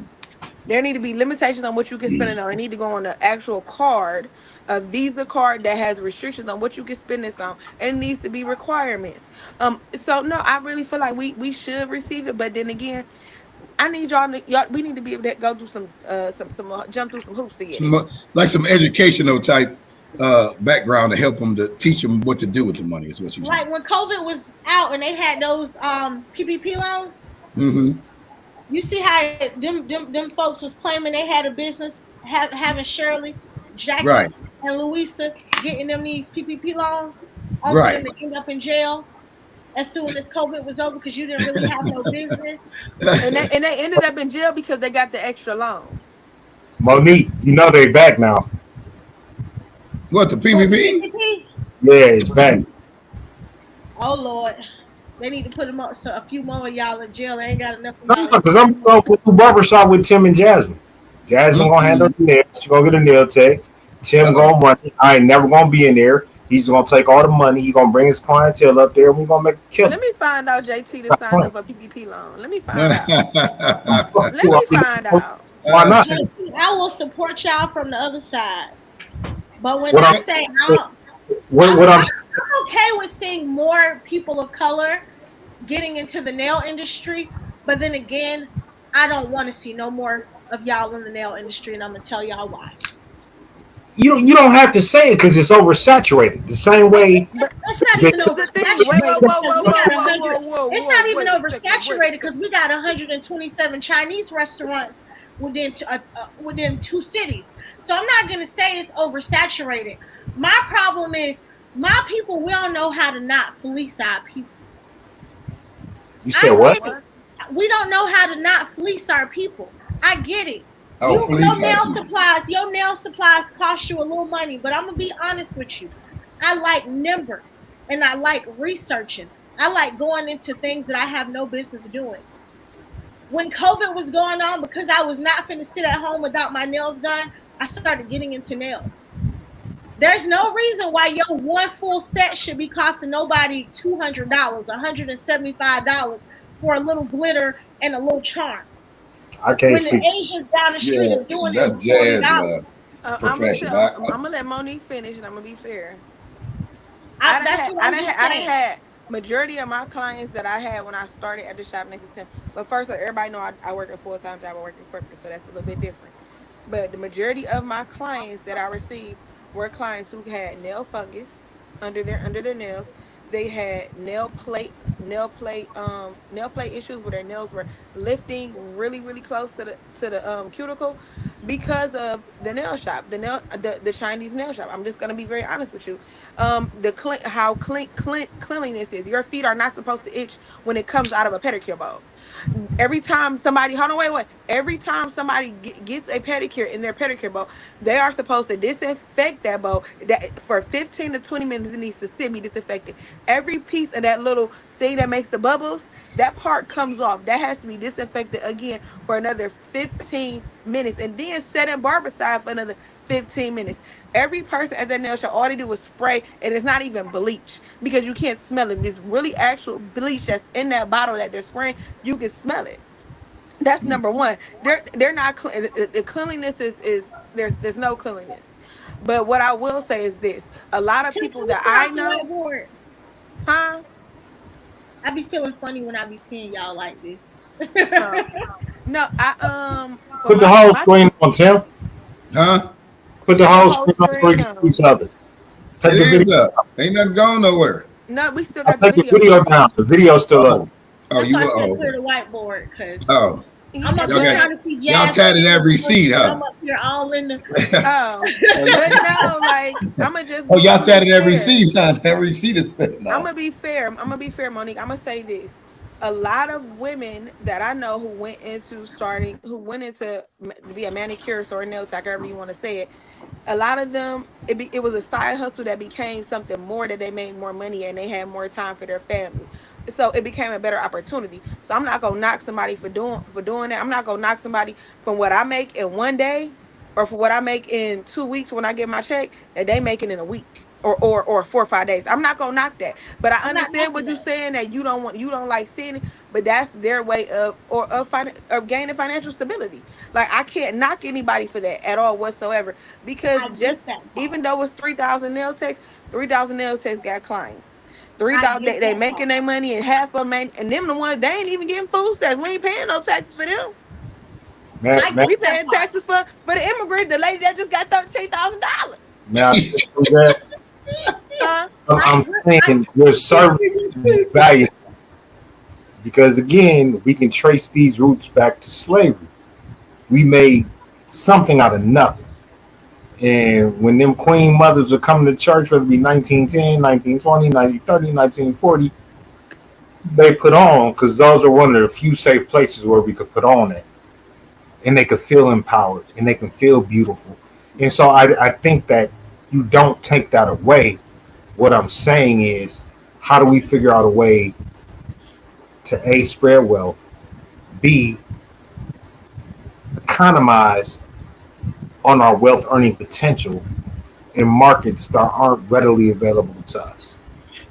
There need to be limitations on what you can spend it on. It need to go on an actual card, a Visa card that has restrictions on what you can spend this on. And it needs to be requirements. So no, I really feel like we should receive it, but then again, I need y'all. We need to be able to go through some jump through some hoops to get like some educational type background to help them to teach them what to do with the money. Is what you like when COVID was out and they had those PPP loans. Mm-hmm. You see how them folks was claiming they had a business having Shirley, Jackie, and Louisa getting them these PPP loans, only for them to end up in jail as soon as COVID was over because you didn't really have no business. And they ended up in jail because they got the extra loan. Monique, you know they back now. What, the PPP? Yeah, it's back. Oh Lord, they need to put them up so a few more of y'all in jail. They ain't got enough of No, y'all in because jail. I'm going to do barbershop with Tim and Jasmine. Jasmine gonna handle Mm-mm. the nails. She gonna get a nail tech. Tim Uh-oh. gonna run it. I ain't never gonna be in there. He's gonna take all the money. He gonna bring his clientele up there. And we gonna make a Let killing. me find out JT to Stop sign playing. up for PPP loan. Let me find out. Fuck Let you. I me mean, find out. why not? JC, I will support y'all from the other side. But when What I I'm say I don't, what I'm I'm okay with seeing more people of color getting into the nail industry. But then again, I don't want to see no more of y'all in the nail industry, and I'm gonna tell y'all why. you don't have to say it because it's oversaturated. The same way It's not they even Here's the thing. Wait, whoa, oversaturated whoa, because whoa, we whoa, got whoa, whoa, 100. whoa, It's whoa. not even Wait a second. Wait a oversaturated because second. we got 127 Chinese restaurants within 2 cities. So I'm not gonna say it's oversaturated. My problem is my people. We don't know how to not fleece our people. you said I what? get it. What? We don't know how to not fleece our people. I get it. Oh, Your fleece our nail people. supplies, cost you a little money, but I'm gonna be honest with you. I like numbers and I like researching. I like going into things that I have no business doing. When COVID was going on, because I was not finna sit at home without my nails done, I started getting into nails. There's no reason why your one full set should be costing nobody $200, $175 for a little glitter and a little charm. I can't When the speak. Asians down the street Yeah, is doing it that's for jazz $40. I'm gonna profession. tell. I'm gonna let Monique finish, and I'm gonna be fair. That's what I'm just I done saying. had majority of my clients that I had when I started at the shop next to Tim. But first, everybody know I work a full time job. I work in corporate, so that's a little bit different. But the majority of my clients that I received were clients who had nail fungus under their nails. They had nail plate issues where their nails were lifting really close to the cuticle because of the nail shop, the Chinese nail shop. I'm just gonna be very honest with you. The cleanliness is. Your feet are not supposed to itch when it comes out of a pedicure bowl. Every time somebody, hold on, wait. Every time somebody gets a pedicure in their pedicure bowl, they are supposed to disinfect that bowl. That for 15 to 20 minutes, it needs to sit be disinfected. Every piece of that little thing that makes the bubbles, that part comes off. That has to be disinfected again for another 15 minutes, and then set in barbicide for another 15 minutes. Every person at that nail shop, all they do is spray, and it's not even bleach because you can't smell it. There's really actual bleach that's in that bottle that they're spraying. You can smell it. That's number one. They're not the cleanliness is there's no cleanliness. But what I will say is this: a lot of Tim, people can we that clear I out the know, whiteboard? huh? I be feeling funny when I be seeing y'all like this. Oh no, I for Put the whole my screen on, Tim. Huh? Put the put the whole whole screen on so we screen can see on. each other. It Take the video. is up. Ain't nothing going nowhere. No, we still I got the take the video video up. down. The video's still up. Oh. Oh, That's you why I will. said Oh, clear okay. the whiteboard because Oh, I'm up y'all here got trying But to see y'all Jasmine tatted and every seat, and huh? I'm up here all in the. oh, but no, like Oh, y'all I'm gonna be tatted every fair. seat, huh? Every seat is I'm no. gonna be fair. I'm gonna be fair, Monique. I'm gonna say this. A lot of women that I know who went into to be a manicurist or a nail tech, however you want to say it. A lot of them, it was a side hustle that became something more that they made more money and they had more time for their family. So it became a better opportunity. So I'm not gonna knock somebody for doing that. I'm not gonna knock somebody from what I make in one day or for what I make in 2 weeks when I get my check that they making in a week or 4 or 5 days. I'm not gonna knock that. But I I'm not understand knocking what you're that. saying that you don't like seeing it, but that's their way of gaining financial stability. Like I can't knock anybody for that at all whatsoever because I just get that even part. though it's 3,000 nail techs, 3,000 nail techs got clients. Three I thousand get they that making part. their money and half of them ain't, and them the ones they ain't even getting food stamps. We ain't paying no taxes for them. Man, I man, get We that paying part. taxes for the immigrant, the lady that just got $13,000. man, I speak to that. Huh? I I'm agree. saying your service is valuable because again, we can trace these roots back to slavery. We made something out of nothing. And when them queen mothers are coming to church, whether it be 1910, 1920, 1930, 1940, they put on because those are one of the few safe places where we could put on it and they could feel empowered and they can feel beautiful. And so I think that you don't take that away What I'm saying is, how do we figure out a way to A, spread wealth, B, economize on our wealth earning potential in markets that aren't readily available to us?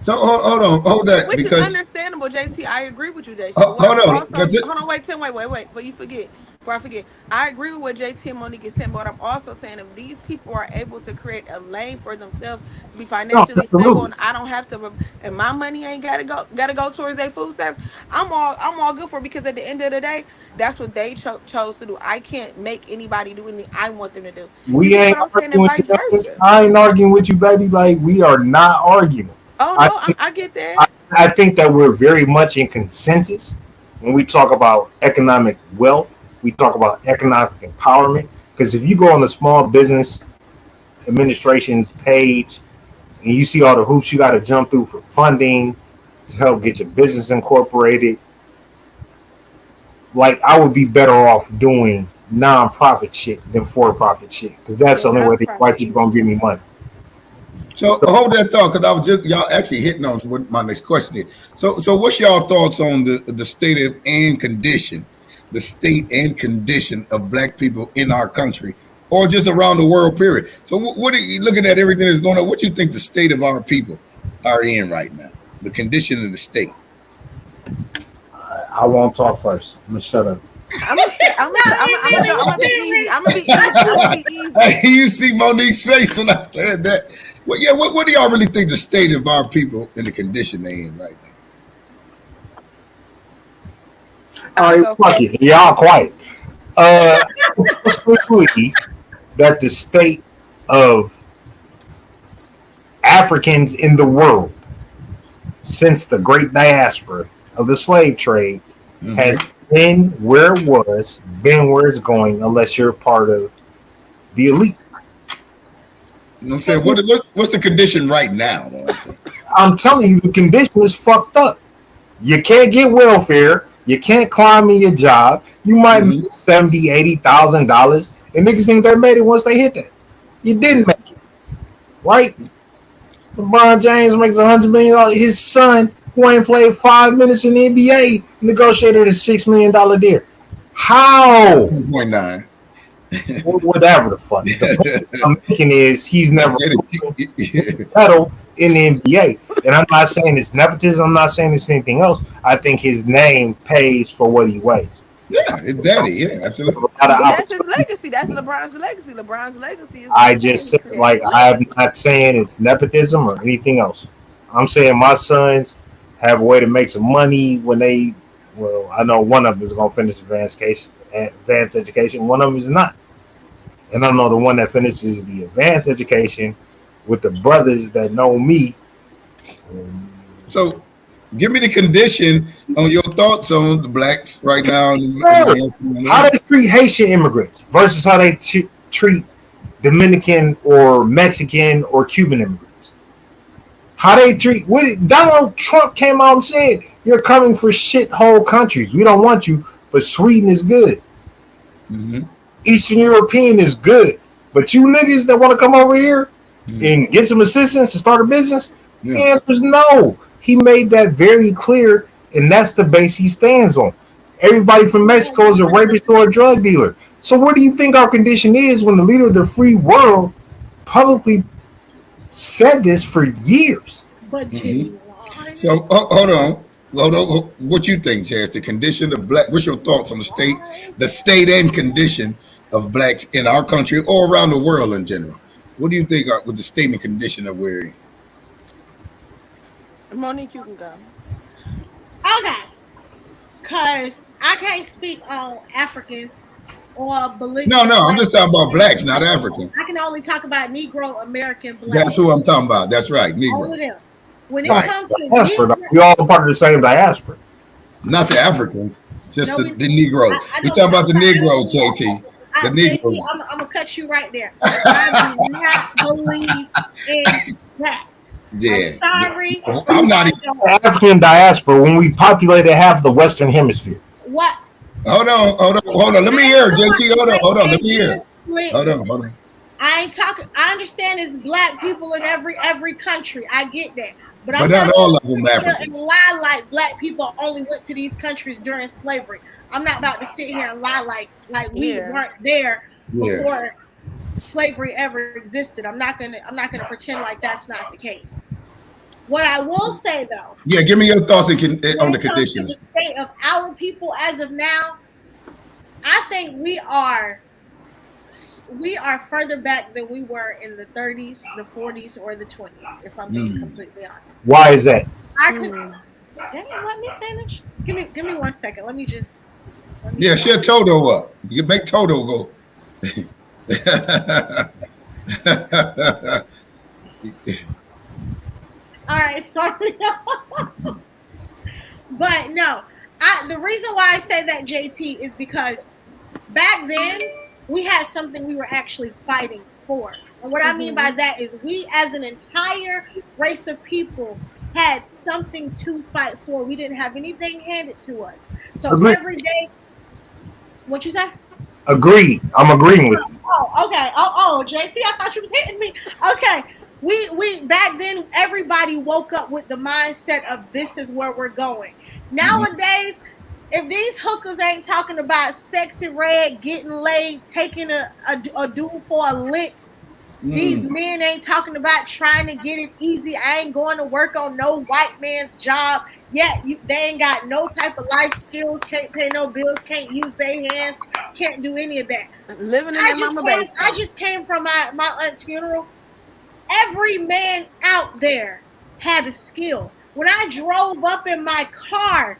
So hold that Which is because understandable, JT. I agree with you, JT. But hold what I'm on also because hold on, wait, Tim, wait, before you forget. Before I forget, I agree with what JT and Monique is saying, but what I'm also saying, if these people are able to create a lane for themselves to be No, financially stable, absolutely. and I don't have to, and my money ain't gotta go towards their food stamps, I'm all good for it, because at the end of the day, that's what they chose to do. I can't make anybody do anything I want them to do. You We get ain't what I'm saying, and arguing with vice you. versa. I ain't arguing with you, baby. Like, we are not arguing. Oh I no, think I get that. I, I think that we're very much in consensus when we talk about economic wealth. We talk about economic empowerment. Because if you go on the Small Business Administration's page and you see all the hoops you got to jump through for funding to help get your business incorporated, like, I would be better off doing non-profit shit than for-profit shit, because that's Yeah, the only way these white nonprofit people easy. gonna give me money. so So hold that thought because I was just y'all actually hitting on what my next question is. So what's y'all thoughts on the state of and condition, the state and condition of black people in our country or just around the world? Period. So what are you looking at everything that's going on? What do you think the state of our people are in right now? The condition of the state. I won't talk first. I'm gonna shut up. I'm gonna say, I'm No, gonna, I'm he gonna, I'm gonna, really go, I'm was gonna be being easy. I'm gonna be easy. I'm gonna be easy. You see Monique's face when I said that. Well, yeah. What do y'all really think the state of our people and the condition they in right now? All I'll right, go fuck it. first. Y'all quiet. Uh, Specifically, that the state of Africans in the world since the great diaspora of the slave trade Mm-hmm. has been where it was, been where it's going, unless you're part of the elite. You know what I'm saying? What's the condition right now? Though, I'm saying. I'm telling you, the condition is fucked up. You can't get welfare. You can't climb in your job. You might Mm-hmm. make $70,000, $80,000, and niggas think they made it once they hit that. You didn't make it, right? LeBron James makes $100 million. His son, who ain't played 5 minutes in the NBA, negotiated a $6 million deal. How? 2.9. Whatever the fuck. The point I'm making is he's That's never it. medal in the NBA. And I'm not saying it's nepotism. I'm not saying it's anything else. I think his name pays for what he weighs. Yeah, it's daddy. Yeah, absolutely. But that's his legacy. That's LeBron's legacy. LeBron's legacy is the I name just that he said, like, created. I'm not saying it's nepotism or anything else. I'm saying my sons have a way to make some money when they, well, I know one of them is going to finish advanced education. One of them is not. And I know the one that finishes the advanced education with the brothers that know me. So, give me the condition on your thoughts on the blacks right now. Sure. How they treat Haitian immigrants versus how they treat Dominican or Mexican or Cuban immigrants. How they treat Donald Trump came out and said, "You're coming for shithole countries. We don't want you, but Sweden is good. Mm-hmm. Eastern European is good. But you niggas that want to come over here and get some assistance to start a business," the answer is no. He made that very clear, and that's the base he stands on. Everybody from Mexico is a rapist or a drug dealer. So what do you think our condition is when the leader of the free world publicly said this for years? But Mm-hmm. Timmy lied. So, hold on. Hold on. What you think, Chaz? The condition of black. What's your thoughts on the state and condition of blacks in our country or around the world in general? What do you think with the state and condition of where? Monique, you can go. Okay, because I can't speak on Africans or No, belligerent no. I'm black just talking about people. blacks, not African. I can only talk about Negro American That's blacks. who I'm talking about. That's right, All Negro. of them. When it Right. comes to Diaspora. Negro, We all part of the same diaspora. Not the Africans, just no, the Negroes. I We know. talking about the Negroes, JT. The JT, Negroes. I'm gonna cut you right there. I do not believe in that. Yeah. I'm sorry. I'm not. The African diaspora, when we populated half the Western Hemisphere. What? Hold on. Let me hear, JT. Hold on. Let me hear. Hold on. I ain't talking. I understand it's black people in every country. I get that, but But I'm not not all going of them to sit here and Africans. lie like black people only went to these countries during slavery. I'm not about to sit here and lie like we Yeah. weren't there Yeah. before slavery ever existed. I'm not gonna pretend like that's not the case. What I will say though, Yeah, give me your thoughts when on the it comes to the conditions. state of our people as of now, I think we are further back than we were in the 30s, the 40s, or the 20s. If I'm being Mm. completely honest, Why is that? I could. Mm. Dang, let me finish. Give me 1 second. Let me Yeah, just. shut Toto up. You can make Toto go. All right, sorry, but no. The reason why I say that, JT, is because back then we had something we were actually fighting for. And what I mean by Mhm. that is we as an entire race of people had something to fight for. We didn't have anything handed to us. So Agree. every day, what you say? Agreed. I'm agreeing with you. Oh, okay. Oh, JT, I thought you was hitting me. Okay. We back then everybody woke up with the mindset of this is where we're going. Nowadays, if these hookers ain't talking about sexy red, getting laid, taking a dude for a lick, these Mm. men ain't talking about trying to get it easy. I ain't going to work on no white man's job. Yet they ain't got no type of life skills, can't pay no bills, can't use their hands, can't do any of that. Living in I their just mama came. I basement. just came from my aunt's funeral. Every man out there had a skill. When I drove up in my car,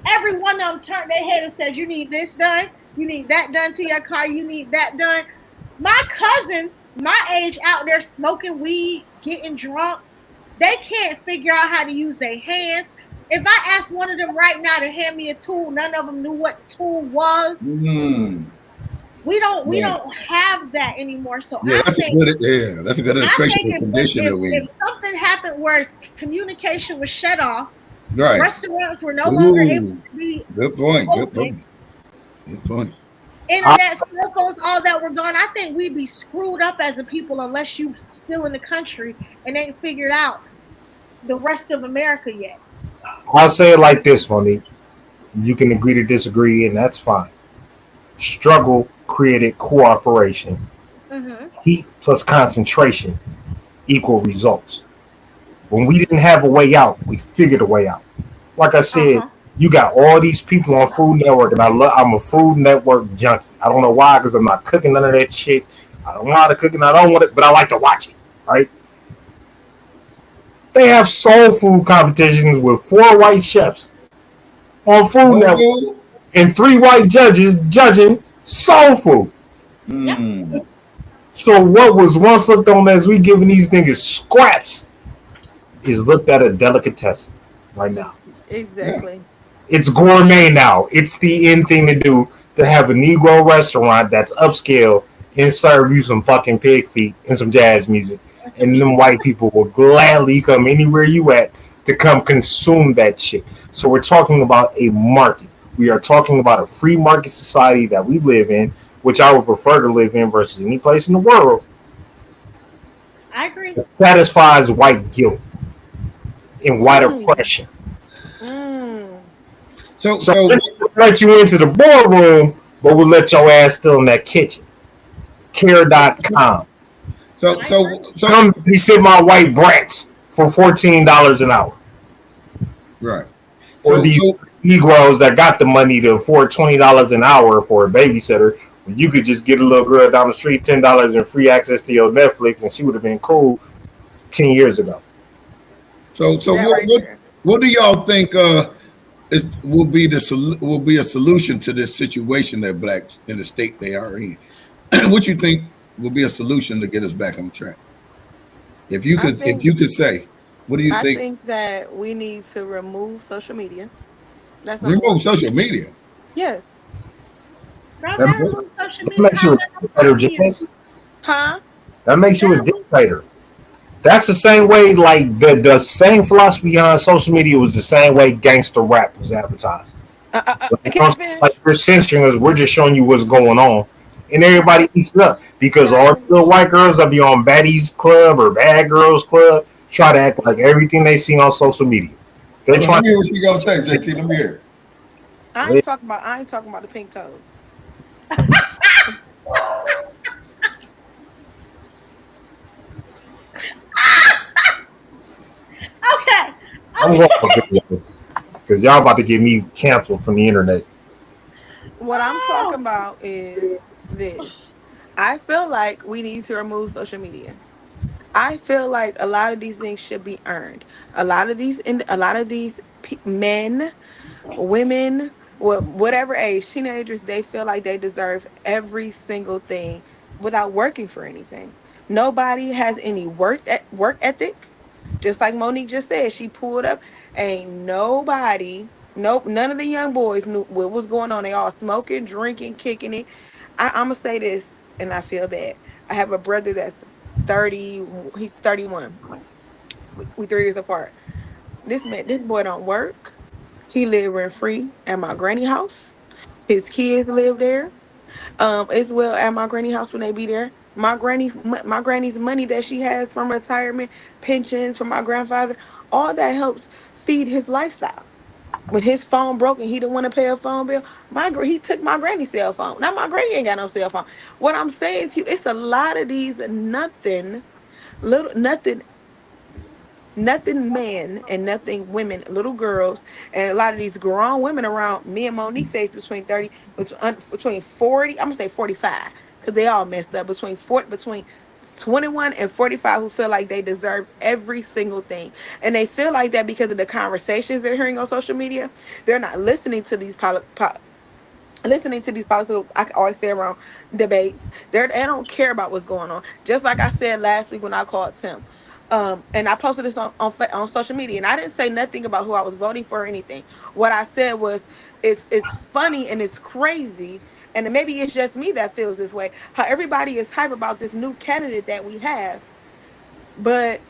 every one of them turned their head and said, "You need this done. You need that done to your car. You need that done." My cousins, my age, out there smoking weed, getting drunk. They can't figure out how to use their hands. If I asked one of them right now to hand me a tool, none of them knew what the tool was. Mm. We Yeah. don't have that anymore. So Yeah, that's a good I illustration think of the condition that we if something happened where communication was shut off, right. restaurants were no longer able Ooh, to be good point. Good open, point. Good point. I, internet, cell phones, all that were gone, I think we'd be screwed up as a people unless you still in the country and ain't figured out the rest of America yet. I'll say it like this, Monique. You can agree to disagree, and that's fine. Struggle created cooperation. Mm-hmm. Heat plus concentration equal results. When we didn't have a way out, we figured a way out. Like I said, Uh-huh. you got all these people on Food Network, and I'm a Food Network junkie. I don't know why, because I'm not cooking none of that shit. I don't know how to cook it. I don't want it, but I like to watch it. Right? They have soul food competitions with 4 white chefs on Food Network Oh. and 3 white judges judging soul food. Yep. Mm. So what was once looked on as we giving these niggas scraps is looked at a delicatessen right now. Yeah. Exactly. It's gourmet now. It's the in thing to do to have a Negro restaurant that's upscale and serve you some fucking pig feet and some jazz music. That's some And them shit. white people will gladly come anywhere you at to come consume that shit. So we're talking about a market. We are talking about a free market society that we live in, which I would prefer to live in versus any place in the world I agree. that satisfies white guilt and white Mm. oppression. Mm. So So so we'll let you into the boardroom, but we'll let your ass still in that kitchen. Care.com. so I so agree. so Come babysit my white brats for $14 an hour. right. Or So these so Negroes that got the money to afford $20 an hour for a babysitter. You could just get a little girl down the street $10 and free access to your Netflix, and she would have been cool 10 years ago. so That right there. what do y'all think will be a solution to this situation that blacks in the state they are in? What you think will be a solution to get us back on track? I If think you could say, what do you I think? think that we need to remove social media. That's number Remove one. social media. Yes. Girl, That they makes, remove social that media. makes How you a am I gonna dictator, talk to you? Jazz. Huh? That makes They you a remove. dictator. That's the same way, like the same philosophy behind social media was the same way gangster rap was advertised. Like, Can I finish? like we're censoring us, we're just showing you what's going on. and everybody eats it up because all the Guys, little white girls that be on Baddies Club or Bad Girls Club try to act like everything they see on social media. They Hold on, try let me hear what you gonna say, JT. Let me hear. I ain't talking about the pink toes. okay, I'm going for video because y'all about to get me canceled from the internet. What I'm talking about is this. I feel like we need to remove social media. I feel like a lot of these things should be earned. A lot of these men, women, whatever age, teenagers, they feel like they deserve every single thing without working for anything. Nobody has any work ethic. Just like Monique just said, she pulled up. Ain't nobody, nope, none of the young boys knew what was going on. They all smoking, drinking, kicking it. I'm gonna say this, and I feel bad. I have a brother that's 30. He's 31. We 3 years apart. This boy don't work. He live rent free at my granny house. His kids live there. As well at my granny house when they be there. My granny's money that she has from retirement, pensions from my grandfather, all that helps feed his lifestyle. When his phone broke and he didn't want to pay a phone bill, he took my granny's cell phone. Now my granny ain't got no cell phone. What I'm saying to you, it's a lot of these nothing nothing men and nothing women, little girls, and a lot of these grown women around me and Monique's age between 30, between 40, I'm gonna say 45, because they all messed up, between 21 and 45 who feel like they deserve every single thing. And they feel like that because of the conversations they're hearing on social media. They're not listening to these political, I can always say around debates. They don't care about what's going on. Just like I said last week when I called Tim. And I posted this on social media, and I didn't say nothing about who I was voting for or anything. What I said was, it's funny and it's crazy, and maybe it's just me that feels this way. How everybody is hype about this new candidate that we have, but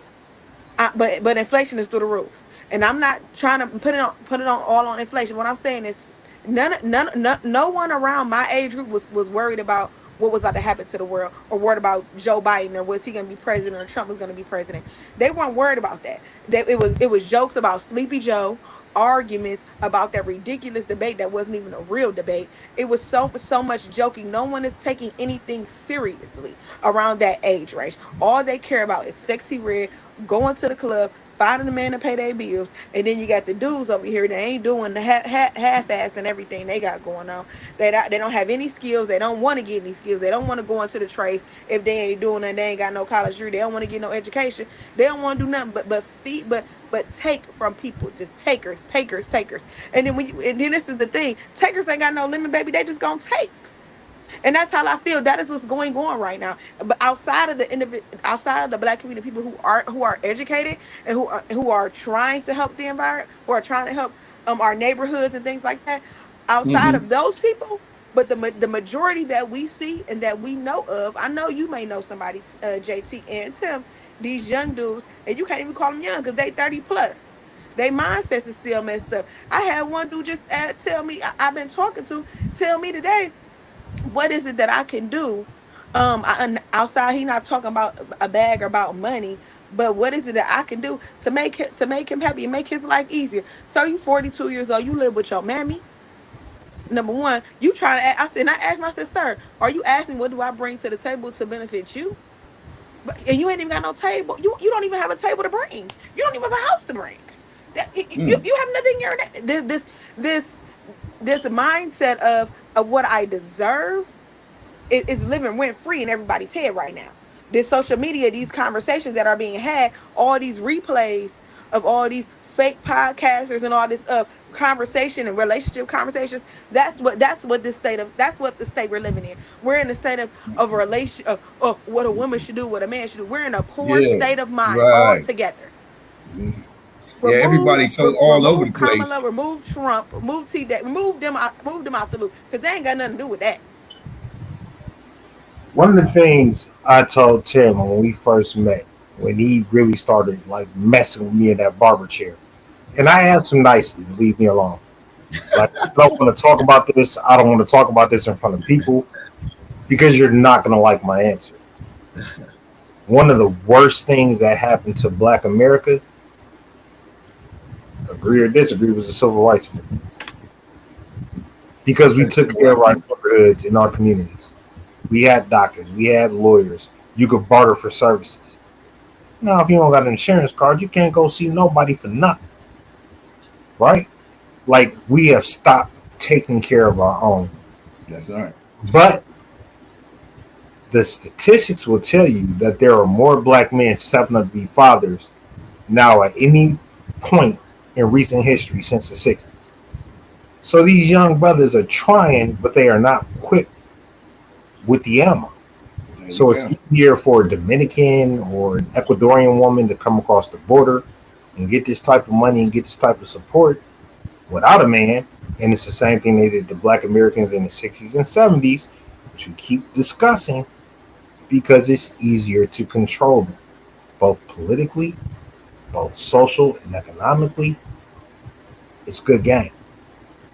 but inflation is through the roof, and I'm not trying to put it on all on inflation. What I'm saying is, no one around my age group was worried about what was about to happen to the world, or worried about Joe Biden, or was he going to be president, or Trump was going to be president. They weren't worried about that. It was jokes about Sleepy Joe, arguments about that ridiculous debate that wasn't even a real debate. It was so much joking. No one is taking anything seriously around that age range. All they care about is sexy red, going to the club, finding a man to pay their bills, and then you got the dudes over here that ain't doing the half-ass and everything they got going on. They don't have any skills. They don't want to get any skills. They don't want to go into the trades if they ain't doing it. They ain't got no college degree. They don't want to get no education. They don't want to do nothing but take from people. Just takers, takers, takers. And then and then this is the thing: takers ain't got no limit, baby. They just gonna take. And that's how I feel. That is what's going on right now. But outside of the black community, people who are educated and who are trying to help the environment, who are trying to help our neighborhoods and things like that. Outside Mm-hmm. of those people, but the majority that we see and that we know of, I know you may know somebody, JT and Tim, these young dudes, and you can't even call them young because they 30 plus. Their mindsets is still messed up. I had one dude just tell me, I've been talking to, tell me today, what is it that I can do? Outside, he not talking about a bag or about money, but what is it that I can do to make him happy and make his life easier? So you 42 years old, you live with your mammy. Number one, you trying to. I said, and I asked him, I said, sir, are you asking what do I bring to the table to benefit you? But and you ain't even got no table. You don't even have a table to bring. You don't even have a house to bring. You have nothing in your this this mindset of what I deserve is living rent free in everybody's head right now. This social media, these conversations that are being had, all these replays of all these fake podcasters and all this conversation and relationship conversations. That's what the state we're living in. We're in a state of a relation of what a woman should do, what a man should do. We're in a poor Yeah. state of mind Right. altogether. Mhm. Yeah. Everybody's so all over Remove the place. Kamala, remove Trump, remove T. Move them out the loop because they ain't got nothing to do with that. One of the things I told Tim when we first met, when he really started like messing with me in that barber chair, and I asked him nicely to leave me alone. Like, I don't want to talk about this. I don't want to talk about this in front of people. because you're not going to like my answer. One of the worst things that happened to Black America, agree or disagree, was the civil rights movement. Because we took care of our neighborhoods and our communities. We had doctors, we had lawyers. You could barter for services. Now, if you don't got an insurance card, you can't go see nobody for nothing, right? Like, we have stopped taking care of our own. That's right. But the statistics will tell you that there are more Black men stepping up to be fathers now at any point in recent history since the 60s. So these young brothers are trying, but they are not equipped with the ammo. So it's easier for a Dominican or an Ecuadorian woman to come across the border and get this type of money and get this type of support without a man. And it's the same thing they did to Black Americans in the 60s and 70s, which we keep discussing because it's easier to control them, both politically, both social and economically. It's good game.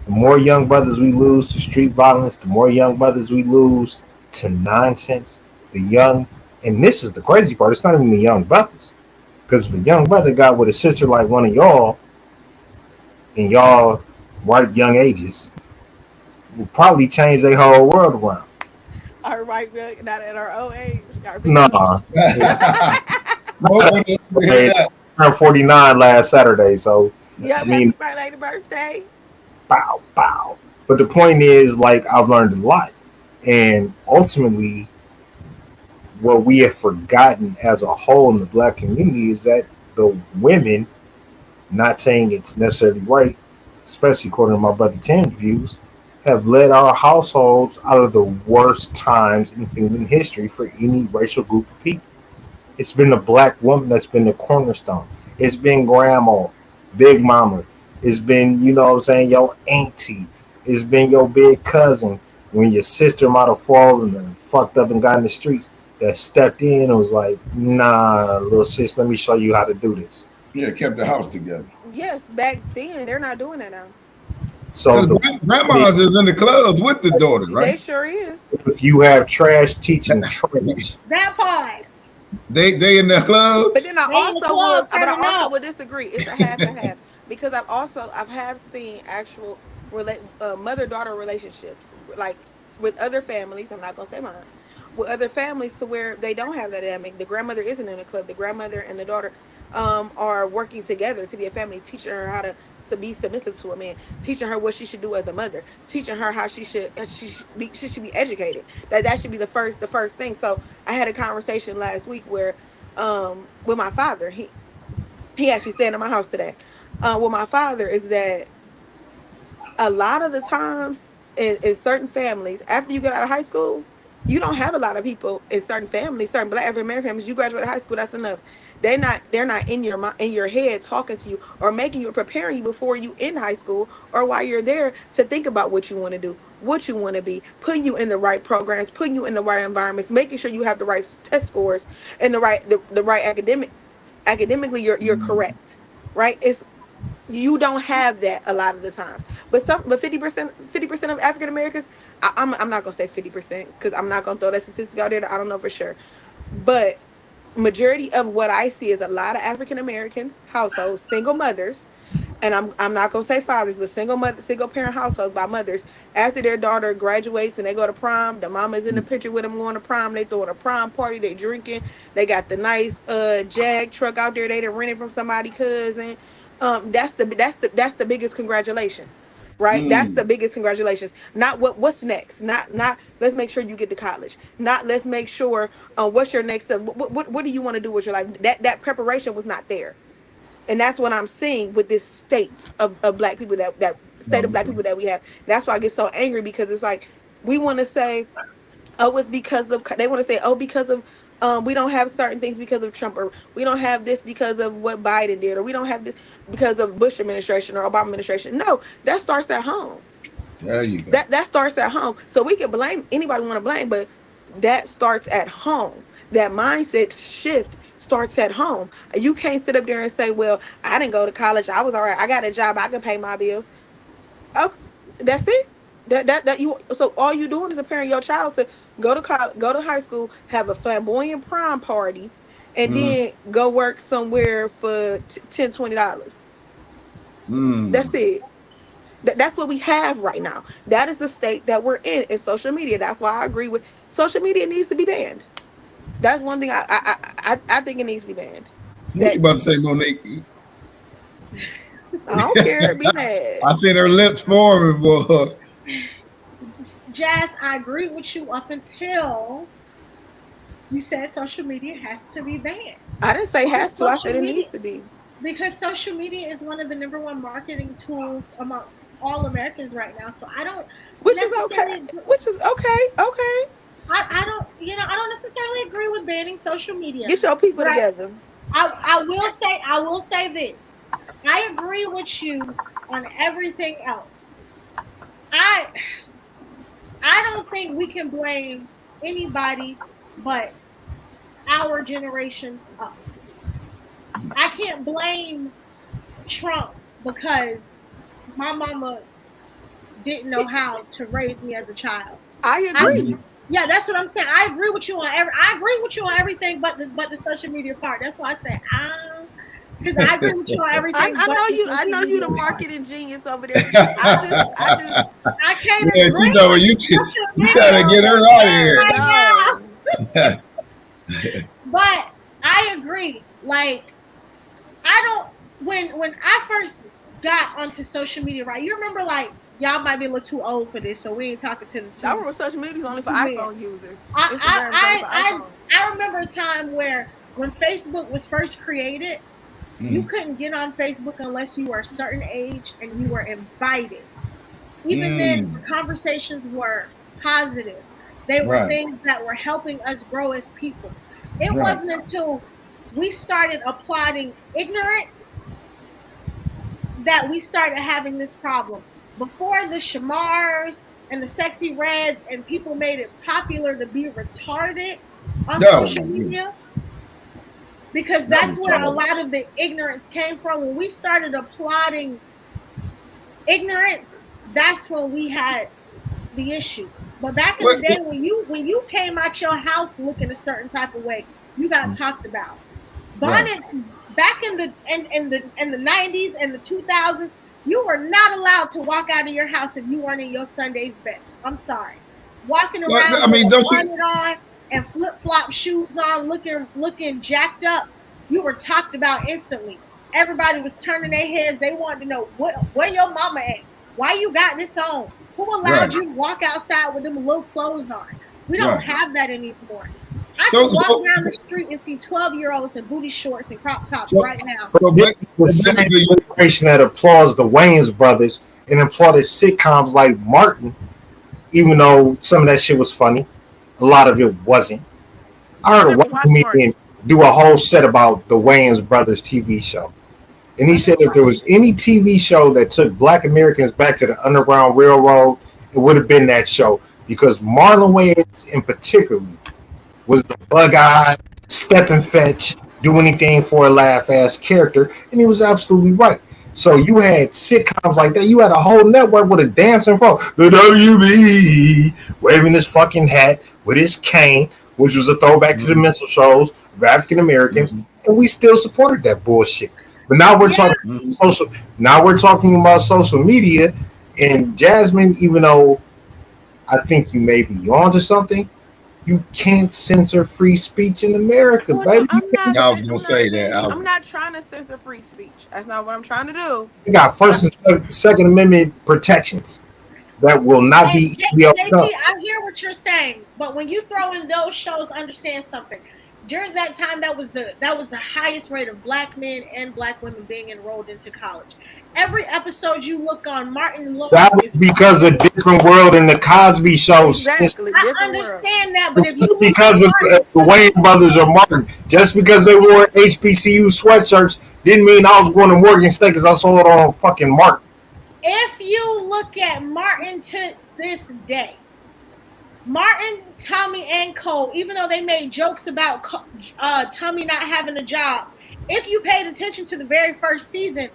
The more young brothers we lose to street violence, the more young brothers we lose to nonsense. The young, and this is the crazy part, it's not even the young brothers. Because if a young brother got with a sister like one of y'all, in y'all white young ages, will probably change their whole world around. Our right, not at our old age. Nah. I'm 49 last Saturday, so yeah, I mean, happy late birthday. Bow, bow. But the point is, like, I've learned a lot. And ultimately, what we have forgotten as a whole in the Black community is that the women, not saying it's necessarily right, especially according to my brother Tim's views, have led our households out of the worst times in human history for any racial group of people. It's been the Black woman that's been the cornerstone. It's been grandma, big mama. It's been, you know what I'm saying, your auntie. It's been your big cousin when your sister might have fallen and fucked up and got in the streets that stepped in and was like, nah, little sis, let me show you how to do this. Yeah, kept the house together. Yes, back then they're not doing that now. So grandmas is in the clubs with the daughter, right? They sure is. If you have trash teaching trash, that part. They in the club. But then I also would disagree. It's a half and half because I've have seen actual mother daughter relationships like with other families. I'm not gonna say mine. With other families to where they don't have that dynamic. The grandmother isn't in the club. The grandmother and the daughter are working together to be a family, teaching her how to be submissive to a man, teaching her what she should do as a mother, teaching her how she should be educated. That should be the first thing. So I had a conversation last week where with my father, he actually staying in my house today. With my father is that a lot of the times in certain families, after you get out of high school, you don't have a lot of people in certain families, certain Black African American families. You graduate high school, that's enough. They're not in your head talking to you or making you or preparing you before you in high school or while you're there to think about what you want to do, what you want to be, putting you in the right programs, putting you in the right environments, making sure you have the right test scores and the right academically you're correct, right? It's you don't have that a lot of the times. But 50% of African Americans, I'm not gonna say 50% because I'm not gonna throw that statistic out there that I don't know for sure. But majority of what I see is a lot of African American households, single mothers, and I'm not gonna say fathers, but single parent households by mothers. After their daughter graduates and they go to prom, the mama's in the picture with them going to prom. They throwing a prom party, they drinking. They got the nice Jag truck out there they done rented from somebody cousin. That's the biggest congratulations. Right, that's the biggest congratulations. Not what's next. Not let's make sure you get to college. Not let's make sure what's your next step. What do you want to do with your life? That preparation was not there, and that's what I'm seeing with this state of Black people that state of Black people that we have. That's why I get so angry because it's like we want to say, oh, it's because of they want to say, oh, because of we don't have certain things because of Trump, or we don't have this because of what Biden did, or we don't have this because of Bush administration or Obama administration. No, that starts at home. There you go. That starts at home. So we can blame anybody we want to blame, but that starts at home. That mindset shift starts at home. You can't sit up there and say, well, I didn't go to college. I was all right. I got a job. I can pay my bills. Oh, that's it. That you, so all you doing is preparing your child to go to college, go to high school, have a flamboyant prom party, and Mm, then go work somewhere for $10-$20. That's mm. it. That's what we have right now. That is the state that we're in. It's social media. That's why I agree with social media needs to be banned. That's one thing I think it needs to be banned. What you That about to say, Monique? I don't care. Be mad. I seen her lips forming, boy. Jazz, I agree with you up until you said social media has to be banned. I didn't say Because has to. I social said it media needs to be. because social media is one of the number one marketing tools amongst all Americans right now. So I don't Which is okay. necessarily Which is okay. Okay. I don't I don't necessarily agree with banning social media. Get your people But together. I will say this. I agree with you on everything else. I I don't think we can blame anybody but our generations up. I can't blame Trump because my mama didn't know how to raise me as a child. I I agree. Yeah, that's what I'm saying. I agree with you on I agree with you on everything but the social media part. That's why I said because I agree with you on everything I but know the you. I social know you the media part. marketing genius over there, sis. I just I can't Yeah, she agree know with you. the social You media trying to get her out of here. right now. no. But I agree. Like I don't when I first got onto social media, right? You remember like y'all might be a little too old for this, so we ain't talking to I remember social media is the only for two men. iPhone users. I Instagram is only for iPhone. I remember a time where when Facebook was first created, you Mm, couldn't get on Facebook unless you were a certain age and you were invited. Even then, the mm, conversations were positive. They were right, things that were helping us grow as people. It right. wasn't until we started applauding ignorance that we started having this problem. Before the Shamars and the Sexy Reds and people made it popular to be retarded on No, social media, because not that's where a retarded. lot of the ignorance came from. When we started applauding ignorance, that's when we had the issue. But back in the What? day when you came out your house looking a certain type of way, you got talked about. Right, Bonnets back in the 90s and the 2000s, you were not allowed to walk out of your house if you weren't in your Sunday's best. I'm sorry. Walking well, around I with mean, a don't you? bonnet on and flip flop shoes on, looking jacked up, you were talked about instantly. Everybody was turning their heads. They wanted to know where your mama at. Why you got this on? Who allowed Right, you to walk outside with them little clothes on? We don't right. have that anymore. I can So, walk so, down the street and see 12-year-olds in booty shorts and crop tops so, right now. so, This is the so same basically, generation that applauds the Wayans brothers and applauded sitcoms like Martin, even though some of that shit was funny. A lot of it wasn't. I I heard a never white watched Martin. comedian do a whole set about the Wayans brothers TV show. And he I said never if there watched was it. any TV show that took black Americans back to the Underground Railroad, it would have been that show. Because Marlon Wayans, in particular, was the bug eyed, step and fetch, do anything for a laugh ass character. And he was absolutely right. So you had sitcoms like that. You had a whole network with a dancing frog, the WB, waving his fucking hat with his cane, which was a throwback to the mhm, minstrel shows of African Americans, mhm, and we still supported that bullshit. But now we're Yeah, talking mhm. social. Now we're talking about social media, and Jasmine. Even though I think you may be onto something, you can't censor free speech in America, Well, no, baby. You can't. I was gonna I'm not say that. saying. I'm not trying to censor free speech. That's not what I'm trying to do. You got But First and Second Amendment protections that will not and be easily JT, overcome. I hear what you're saying, but when you throw in those shows, understand something. During that time, that was the highest rate of black men and black women being enrolled into college. Every episode you look on, Martin That Lawrence was is because of different world in the Cosby show. Sis. exactly, I different world. understand that, but if you Just look at because of Martin, the Wayne brothers or Martin, just because they wore HBCU sweatshirts didn't mean I was going to Morgan State because I saw it on fucking Martin. if you look at Martin to this day, Martin, Tommy, and Cole, even though they made jokes about Tommy not having a job, if you paid attention to the very first season,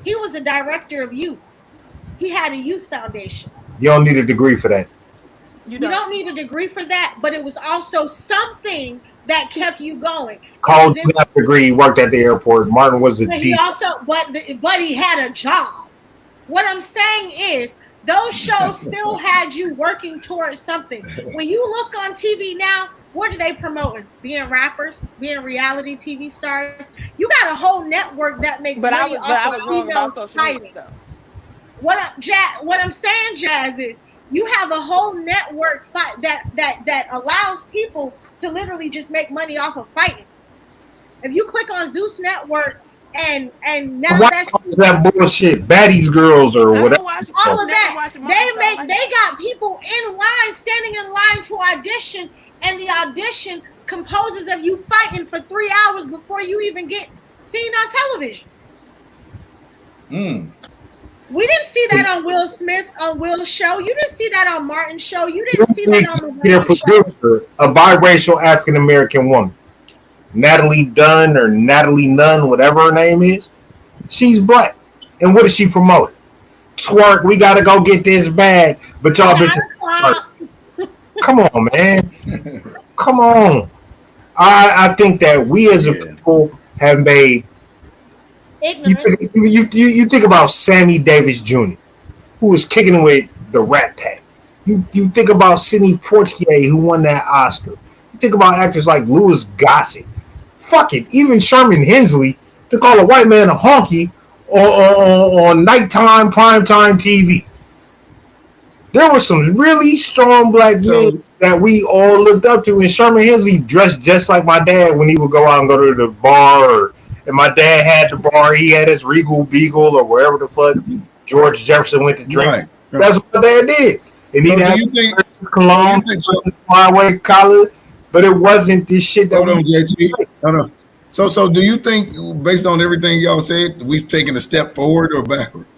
he was a director of youth. He had a youth foundation. You don't need a degree for that. You don't need a degree for that, but it was also something that kept you going. College degree, he worked at the airport. Martin was a but he also, but he had a job. What I'm saying is, those shows still had you working towards something. When you look on TV now, what are they promoting? Being rappers, being reality TV stars. You got a whole network that makes money off of female fighting. What I'm saying, Jazz, is you have a whole network that allows people to literally just make money off of fighting. If you click on Zeus Network and now that's that bullshit, Baddies Girls or whatever. All of that. They got people in line, standing in line to audition, and the audition composes of you fighting for 3 hours before you even get seen on television. We didn't see that on Will Smith, on Will's show. You didn't see that on Martin's show. You didn't see that on the their producer, a biracial African American woman, Natalie Dunn or Natalie Nunn, whatever her name is. She's black. And what does she promote? Twerk, we gotta go get this bag. But y'all bitches. Come on, man. Come on. I think that we as a people have made. You think about Sammy Davis Jr., who was kicking with the Rat Pack. You think about Sidney Poitier, who won that Oscar. You think about actors like Louis Gossett. Fuck it, even Sherman Hensley to call a white man a honky on nighttime primetime TV. There were some really strong black men that we all looked up to, and Sherman Hensley dressed just like my dad when he would go out and go to the bar. And my dad had the bar. He had his Regal Beagle or wherever the fuck George Jefferson went to drink. Right. That's what my dad did. And he had cologne, flyway collar, but it wasn't this shit that. Hold on, JT. Hold on. So do you think, based on everything y'all said, we've taken a step forward or backwards?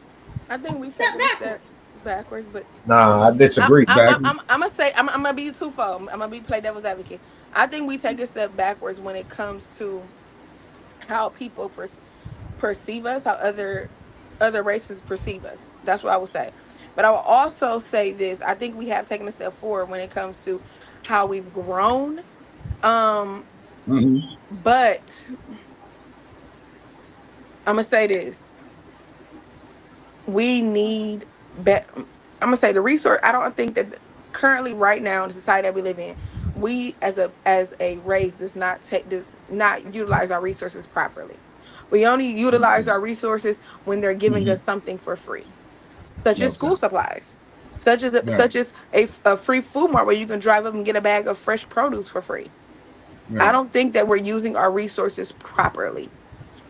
I think we stepped backwards, but nah, I disagree. I'm gonna be twofold. I'm gonna play devil's advocate. I think we take a step backwards when it comes to how people perceive us, how other races perceive us. That's what I would say. But I will also say this: I think we have taken a step forward when it comes to how we've grown. But I'm gonna say this: we need. I'm gonna say the resource. I don't think that currently, right now, in the society that we live in, we as a race does not utilize our resources properly. We only utilize our resources when they're giving us something for free, such as school supplies, such as a free food mart where you can drive up and get a bag of fresh produce for free. Right. I don't think that we're using our resources properly,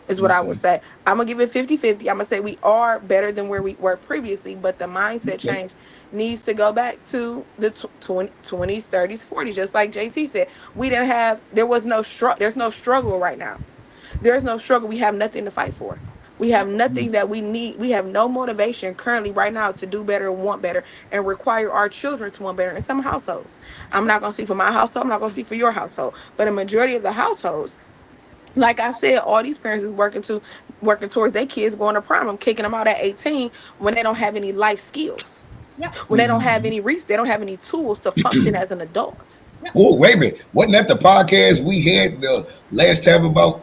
is what I would say. I'm going to give it 50-50. I'm going to say we are better than where we were previously, but the mindset change needs to go back to the 20s, 30s, 40s. Just like JT said, there's no struggle right now. There's no struggle. We have nothing to fight for. We have nothing that we need. We have no motivation currently right now to do better, want better, and require our children to want better in some households. I'm not going to speak for my household. I'm not going to speak for your household. But a majority of the households, like I said, all these parents is working towards their kids going to prom. I'm kicking them out at 18 when they don't have any life skills. When they don't have any they don't have any tools to function as an adult. Oh, wait a minute. Wasn't that the podcast we had the last time about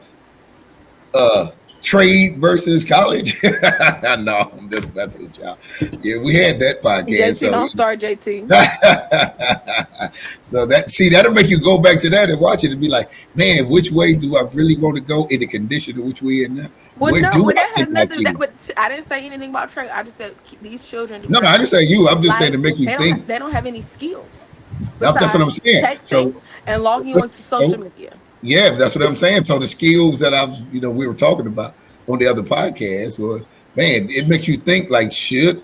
trade versus college? No, I'm just messing with y'all. Yeah, we had that podcast. JT, don't start JT. So that'll make you go back to that and watch it and be like, man, which way do I really want to go in the condition of which we in now? Well, that has nothing. But I didn't say anything about trade. I just said these children. No, I didn't say you. I'm just saying to make you think. They don't have any skills. That's what I'm saying. So and logging onto social media. Yeah, that's what I'm saying. So the skills that we were talking about on the other podcast was, man, it makes you think like,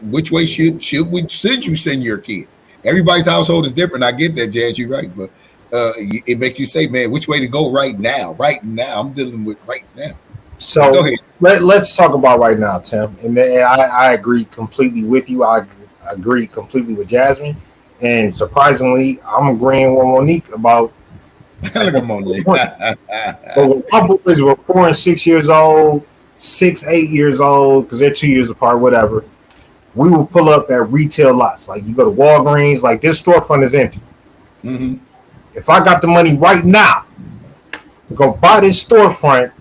which way should you send your kid? Everybody's household is different. I get that, Jazz, you're right, but it makes you say, man, which way to go right now? Right now, I'm dealing with right now. So let's talk about right now, Tim. And I agree completely with you. I agree completely with Jasmine, and surprisingly, I'm agreeing with Monique about. Look at Monique. But when my boys were 4 and 6 years old, 6, 8 years old, because they're 2 years apart, whatever. we will pull up at retail lots. Like you go to Walgreens, like this storefront is empty. Mm-hmm. If I got the money right now to go buy this storefront,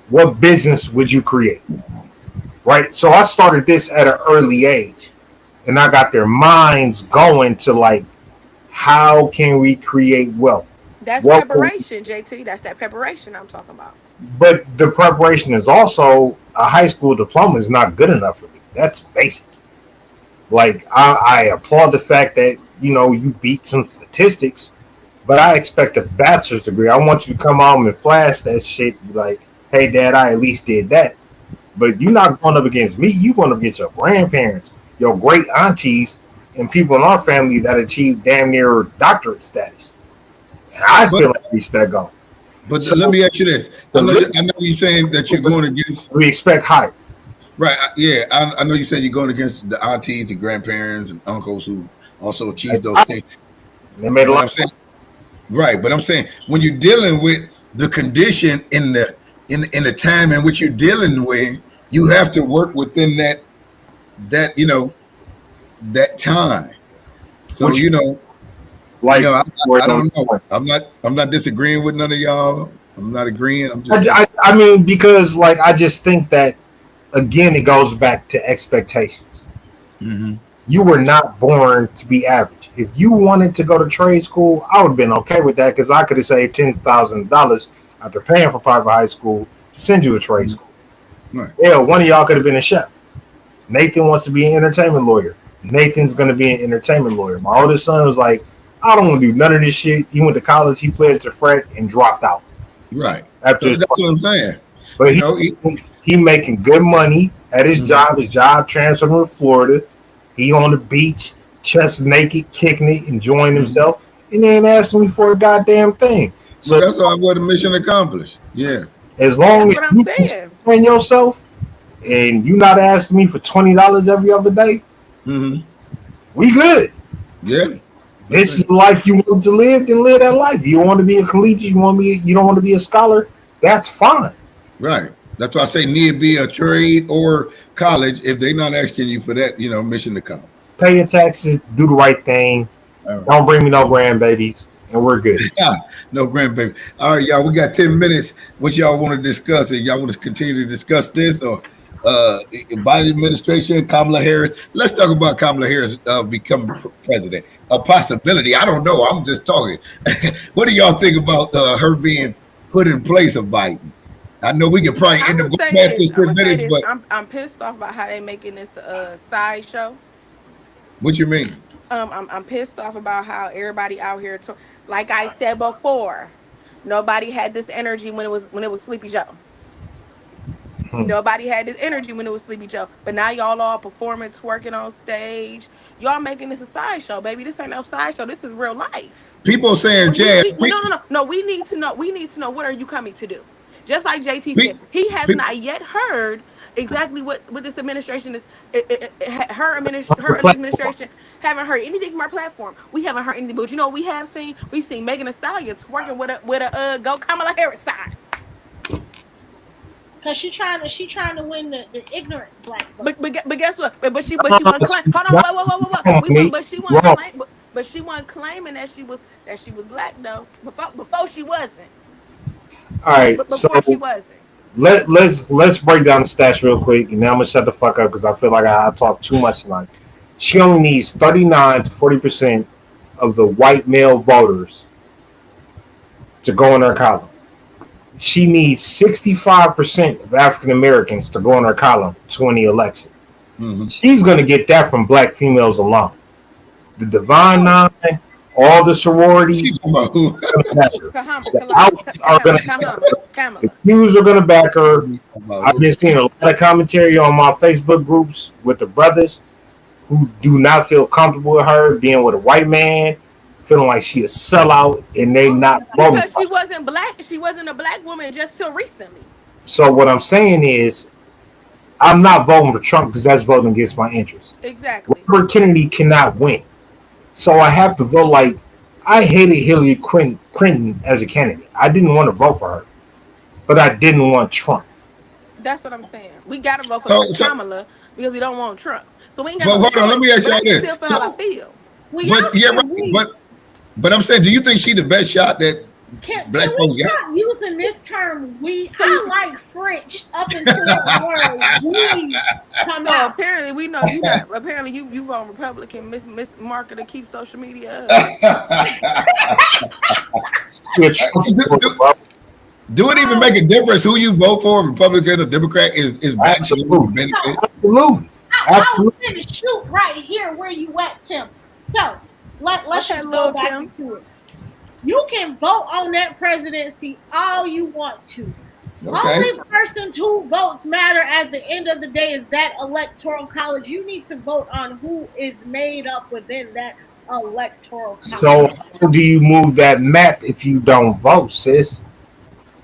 what business would you create? Right? So I started this at an early age, and I got their minds going to like, how can we create wealth? That's What, preparation, JT. That's that preparation I'm talking about. but the preparation is also a high school diploma is not good enough for me. That's basic. Like I applaud the fact that you beat some statistics, but I expect a bachelor's degree. I want you to come home and flash that shit. Be like, hey, Dad, I at least did that. But you're not going up against me. You're going up against your grandparents, your great aunties, and people in our family that achieved damn near doctorate status. And I still haven't reached that goal. But So- let me ask you this: I know you're saying that you're going against. We expect higher. Right. Yeah. I know you said you're going against the aunties, the grandparents, and uncles who also achieved those things. They made a But lot I'm of saying, right. But I'm saying when you're dealing with the condition in the time in which you're dealing with, you have to work within that that time. So Which- I, like. I don't know. I'm not disagreeing with none of y'all. I'm not agreeing. I'm just. I mean, because like I just think that again, it goes back to expectations. Mhm. You were not born to be average. If you wanted to go to trade school, I would have been okay with that because I could have saved $10,000 after paying for private high school to send you to trade school. Right. Yeah, one of y'all could have been a chef. Nathan wants to be an entertainment lawyer. Nathan's going to be an entertainment lawyer. My oldest son was like, I don't want to do none of this shit. He went to college, he pledged to fret and dropped out. Right. After So his that's what I'm saying. But He- he making good money at his Mhm. job. His job transferred to Florida. He on the beach, chest naked, kicking it, enjoying himself. And they ain't asking me for a goddamn thing. So So that's all what the mission accomplished. Yeah. as long That's as what I'm you can saying. sustain yourself and you not asking me for $20 every other day, Hmm. we good. Yeah. This is the life you want to live, then live that life. You don't want to be a collegiate, you don't want to be a scholar, that's fine. Right. That's why I say need to be a trade or college if they're not asking you for that, mission to come. Pay your taxes, do the right thing. All right. Don't bring me no grandbabies, and we're good. Yeah, no grandbaby. All right, y'all. We got 10 minutes. What y'all want to discuss? Y'all want to continue to discuss this or Biden administration, Kamala Harris? Let's talk about Kamala Harris becoming president. A possibility. I don't know. I'm just talking. What do y'all think about her being put in place of Biden? I know we could probably end up going past this 10 minutes, but I'm pissed off about how they making this sideshow. what you mean? I'm pissed off about how everybody out here like I said before, nobody had this energy when it was Sleepy Joe. Nobody had this energy when it was Sleepy Joe. But now y'all all performing, twerking on stage. Y'all making this a sideshow, baby. This ain't no sideshow. This is real life. People saying jazz. No. We need to know. We need to know, what are you coming to do? Just like JT Pe- said, he has pe- not yet heard exactly what this administration is. Her Platform. administration haven't heard anything from our platform. We haven't heard anything. But you know what we have seen? We've seen Megan Thee Stallion twerking with a go Kamala Harris side. Cause she trying to win the ignorant black vote. But guess what? But she wasn't claim. Hold on, whoa. But she wasn't claiming that she was black though. Before she wasn't. All right, But so before she wasn't. let's break down the stats real quick, and then I'm gonna shut the fuck up because I feel like I talk too much tonight. She only needs 39 to 40% of the white male voters to go in her column. She needs 65% of African Americans to go in her column to win the election. Mhm. She's gonna get that from black females alone. The Divine Nine, all the sororities, She's talking about who? the outs are gonna Kamala. the Qs are gonna back her. About I've who? been seeing a lot of commentary on my Facebook groups with the brothers who do not feel comfortable with her being with a white man, feeling like she a sellout, and they not voting. Because she wasn't black. She wasn't a black woman just till recently. So what I'm saying is, I'm not voting for Trump because that's voting against my interests. Exactly. Robert Kennedy cannot win, so I have to vote like I hated Hillary Clinton as a candidate. I didn't want to vote for her, but I didn't want Trump. That's what I'm saying. We gotta vote for So- Kamala because we don't want Trump. So we ain't got But no hold on, let choice. me ask But I y'all can still this. feel how I So, feel. Well, y'all but yeah, said right. we. But I'm saying, do you think she the best shot that Can black we folks got? stop using this term? We. So you, I like French up until that word "we" come so out. apparently we know you not. Apparently you vote Republican, Miss Marker, to keep social media up. You're a Trump do, supporter, do, bro. do it even make a difference who you vote for, Republican or Democrat? Is black people Absolutely. benefit? So Absolutely. I was Absolutely. going to shoot right here where you at, Tim. So let's Okay, just go Lil back Kim. into it. You can vote on that presidency all you want to. Okay. Only persons who votes matter at the end of the day is that electoral college. You need to vote on who is made up within that electoral So college. how do you move that map if you don't vote, sis?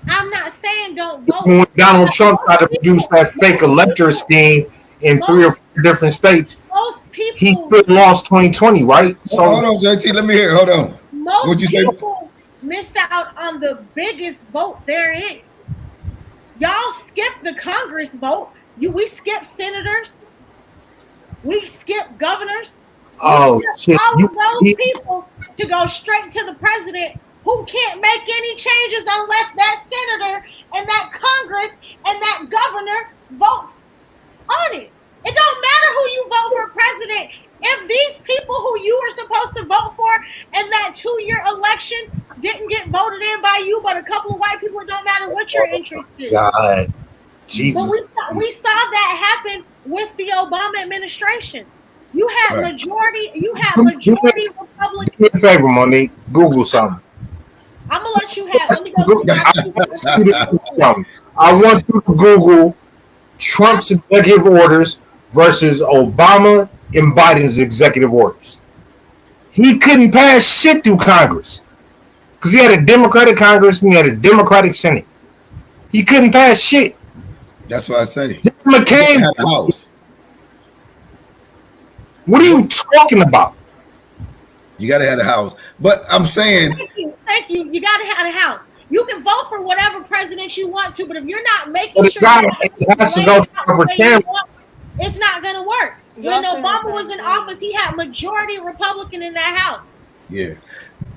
I'm not saying don't vote, When Donald but Trump tried to produce that fake electoral scheme in 3 or 4 different states, most he people still lost 2020, right? Hold So on, JT. Let me hear. Hold on. What you most say? people miss out on the biggest vote there is. Y'all skip the Congress vote. We skip senators. We skip governors. We oh skip shit. all You of those people to go straight to the president who can't make any changes unless that senator and that Congress and that governor votes on it. It don't matter who you vote for president. If these people who you were supposed to vote for in that 2-year election didn't get voted in by you, but a couple of white people, it don't matter what your interest is. God, But Jesus. we saw that happen with the Obama administration. You had Right. majority Republican. Do me a favor, Monique. Google something. I'm gonna let you have. Let me go Go- to my I people. want you to do something. I want you to Google Trump's executive orders versus Obama and Biden's executive orders. He couldn't pass shit through Congress because he had a Democratic Congress and he had a Democratic Senate. He couldn't pass shit. That's what I say. John You gotta McCain, have a house. what are you talking about? You gotta have a house. But I'm saying, Thank you. You gotta have a house. You can vote for whatever president you want to, but if you're not making But it, sure got, that it has to laid go out to proper the way you channel. want, it's not gonna work. Y'all When saying the Obama same was in thing. office, he had majority Republican in that house. yeah.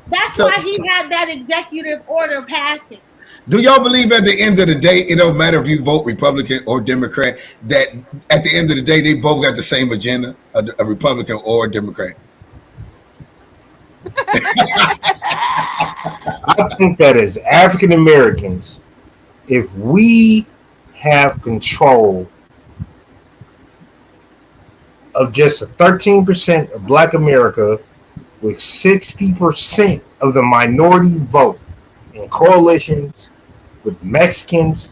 That's So why he had that executive order passing. do y'all believe at the end of the day, it don't matter if you vote Republican or Democrat, that at the end of the day, they both got the same agenda, a Republican or a Democrat? I think that as African Americans, if we have control of just 13% of Black America with 60% of the minority vote in coalitions with Mexicans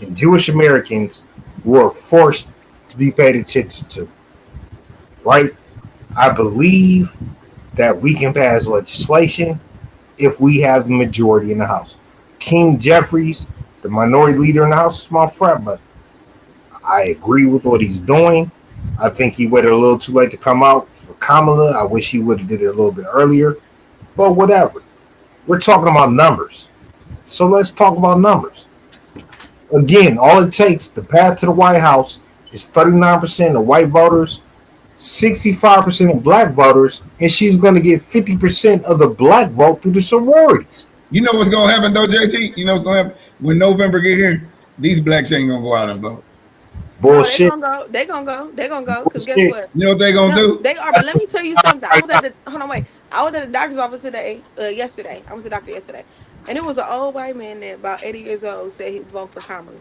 and Jewish Americans who are forced to be paid attention to, right? I believe that we can pass legislation if we have the majority in the House. King Jeffries, the minority leader in the House, is my friend, but I agree with what he's doing. I think he waited a little too late to come out for Kamala. I wish he would have did it a little bit earlier, but whatever. We're talking about numbers. So let's talk about numbers. Again, all it takes, the path to the White House is 39% of white voters, 65% of black voters, and she's going to get 50% of the black vote through the sororities. You know what's gonna happen though, JT? You know what's gonna happen when November get here? These blacks ain't gonna go out and vote. Oh, they Bullshit. gonna go. They gonna go. They gonna go. Cause guess Bullshit. what? You know what they gonna No, do? they are. But let me tell you something. I was at the hold on, wait. I was at the doctor's office today. Yesterday, I was at the doctor yesterday, and it was an old white man that about 80 years old said he'd vote for Kamala.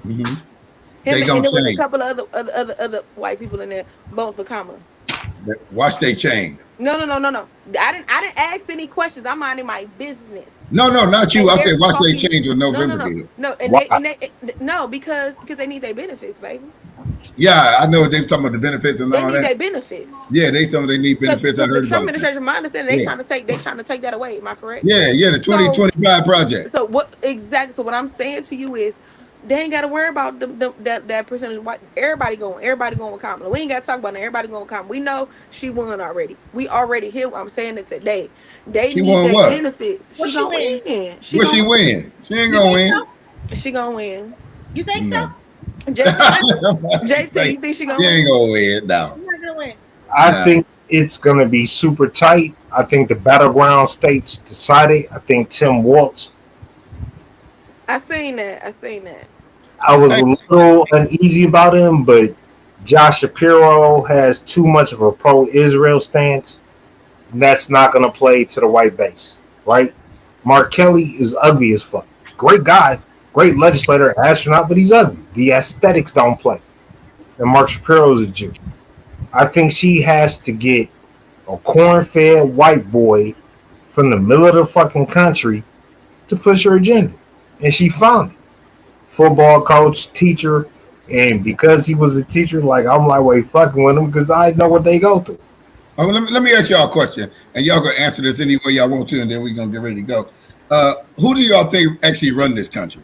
Mm-hmm. Him They and gonna there was a change. couple of other white people in there voting for Kamala. Watch they change. No. I didn't ask any questions. I'm minding my business. No, not you. And I they're said watch they talking. change when No, no, November no, get here. no. And Why? no, because they need their benefits, baby. Yeah, I know they talking about the benefits and They all need that. their benefits. Yeah, they tell me they need benefits. I Because the heard Trump about that. administration, my understanding, Yeah, they trying to take that away. Am I correct? yeah, the So 2025 project. so what exactly? So what I'm saying to you is, they ain't got to worry about that percentage. Everybody going with Kamala. We ain't got to talk about it. Everybody going with Kamala. We know she won already. We already here. I'm saying it today. They She need won their what? benefits. What She you gonna win? win. She What she gonna win? She ain't You gonna think win. so? she gonna win. You think so? No. JT, I JT, Like, you think she she gonna ain't win? gonna win. No. I think it's going to be super tight. I think the battleground states decided. I think Tim Walz. I seen that. I seen that. I was a little uneasy about him, but Josh Shapiro has too much of a pro-Israel stance. And that's not going to play to the white base, right? Mark Kelly is ugly as fuck. Great guy, great legislator, astronaut, but he's ugly. The aesthetics don't play. And Mark Shapiro is a Jew. I think she has to get a corn-fed white boy from the middle of the fucking country to push her agenda. And she found it. Football coach, teacher, and because he was a teacher, like I'm like, wait, fucking with him because I know what they go through. Oh, let me ask y'all a question, and y'all gonna answer this any way y'all want to, and then we're gonna get ready to go. Who do y'all think actually run this country?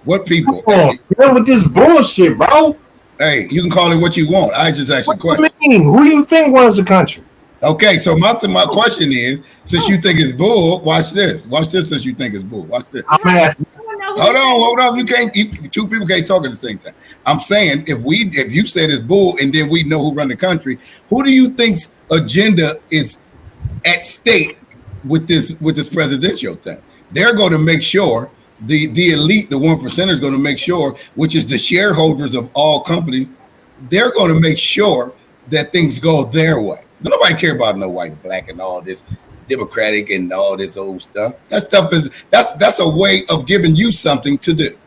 What people? Come on, with this bullshit, bro. Hey, you can call it what you want. I just asked you a question. What do you mean? Who do you think runs the country? Okay, so my question is, since you think it's bull, watch this. Watch this. Since you think it's bull, watch this. I'm asking. Hold on. You can't. Two people can't talk at the same time. I'm saying if you said it's bull, and then we know who run the country, who do you think's agenda is at stake with this presidential thing? They're going to make sure the elite, the 1% is going to make sure, which is the shareholders of all companies, they're going to make sure that things go their way. Nobody care about no white and black and all this Democratic and all this old stuff. That stuff that's a way of giving you something to do.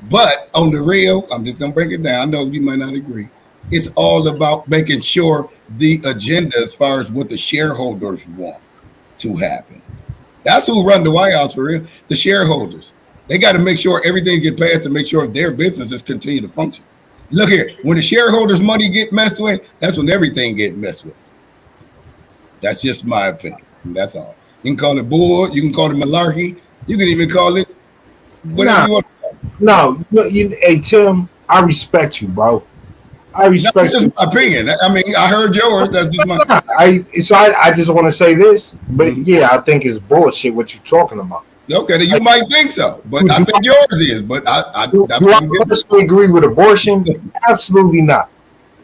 But on the real, I'm just gonna break it down. I know you might not agree. It's all about making sure the agenda as far as what the shareholders want to happen. That's who run the White House for real. The shareholders. They got to make sure everything get passed to make sure their businesses continue to function. Look here, when the shareholders' money get messed with, that's when everything get messed with. That's just my opinion. And that's all. You can call it bull. You can call it malarkey. You can even call it whatever you want. No, hey Tim, I respect you, bro. I respect. That's just my opinion. I mean, I heard yours. That's just my. I just want to say this, but yeah, I think it's bullshit what you're talking about. Okay, then you might think so, but I think yours is. But do I personally agree with abortion? Absolutely not.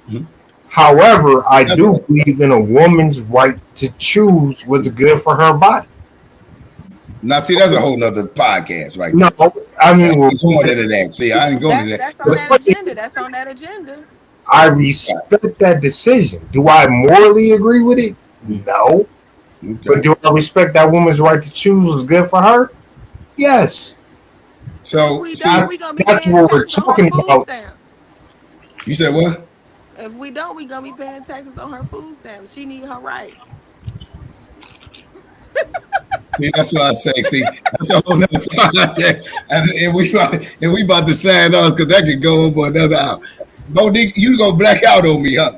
Mm-hmm. However, I do believe in a woman's right to choose what's good for her body. Now, see, that's a whole nother podcast, right? No, I mean, we're going into that. See, I ain't going to that. That's on that agenda. I respect that decision. Do I morally agree with it? No. Okay. But do I respect that woman's right to choose what's good for her? Yes. So that's what we're talking about. You said what? If we don't, we're going to be paying taxes on her food stamps. She need her rights. See, that's what I say. See, that's a whole nother podcast. And we about to sign off because that could go over another hour. Monique, you go black out on me, huh?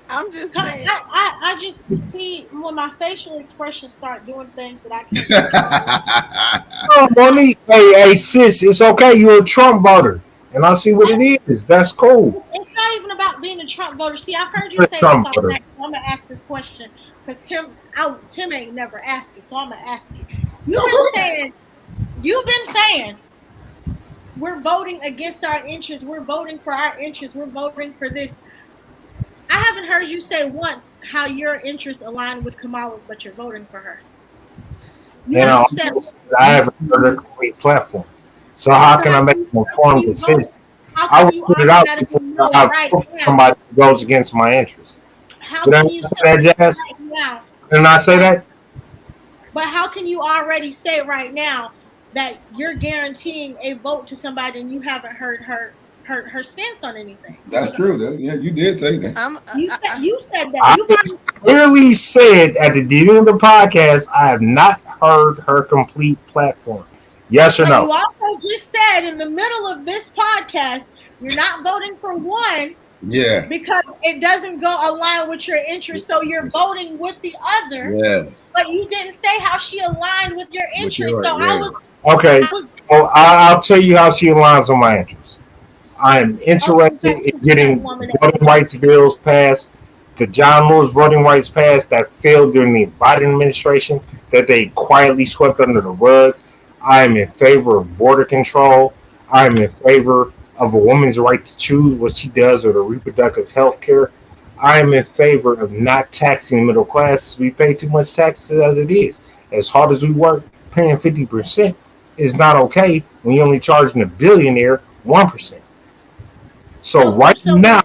I'm just saying. I just see when my facial expressions start doing things that I can't. Oh, Monique, hey, sis, it's okay. You're a Trump voter. And I see what it is. That's cool. It's not even about being a Trump voter. See, I've heard you say this already. I'm gonna ask this question because Tim ain't never asked it, so I'm gonna ask you. You've been saying we're voting against our interests. We're voting for our interests. We're voting for this. I haven't heard you say once how your interests align with Kamala's, but you're voting for her. I haven't heard a complete platform. So how can I make an informed decision? I will put it out before I vote for somebody who goes against my interests. Did I say that, Jazz? Didn't I say that? But how can you already say right now that you're guaranteeing a vote to somebody and you haven't heard her stance on anything? That's true, though. Yeah, you did say that. You said that. I clearly said at the beginning of the podcast, I have not heard her complete platform. Yes or no? You also just said in the middle of this podcast, you're not voting for one. Yeah. Because it doesn't go align with your interests, so you're voting with the other. Yes. But you didn't say how she aligned with your interests. Okay. Well, I'll tell you how she aligns with my interests. I am interested in getting voting rights bills passed. The John Lewis voting rights passed that failed during the Biden administration, that they quietly swept under the rug. I am in favor of border control. I am in favor of a woman's right to choose what she does with her reproductive health care. I am in favor of not taxing the middle class. We pay too much taxes as it is. As hard as we work, paying 50% is not okay when you're only charging a billionaire 1%. So right So now,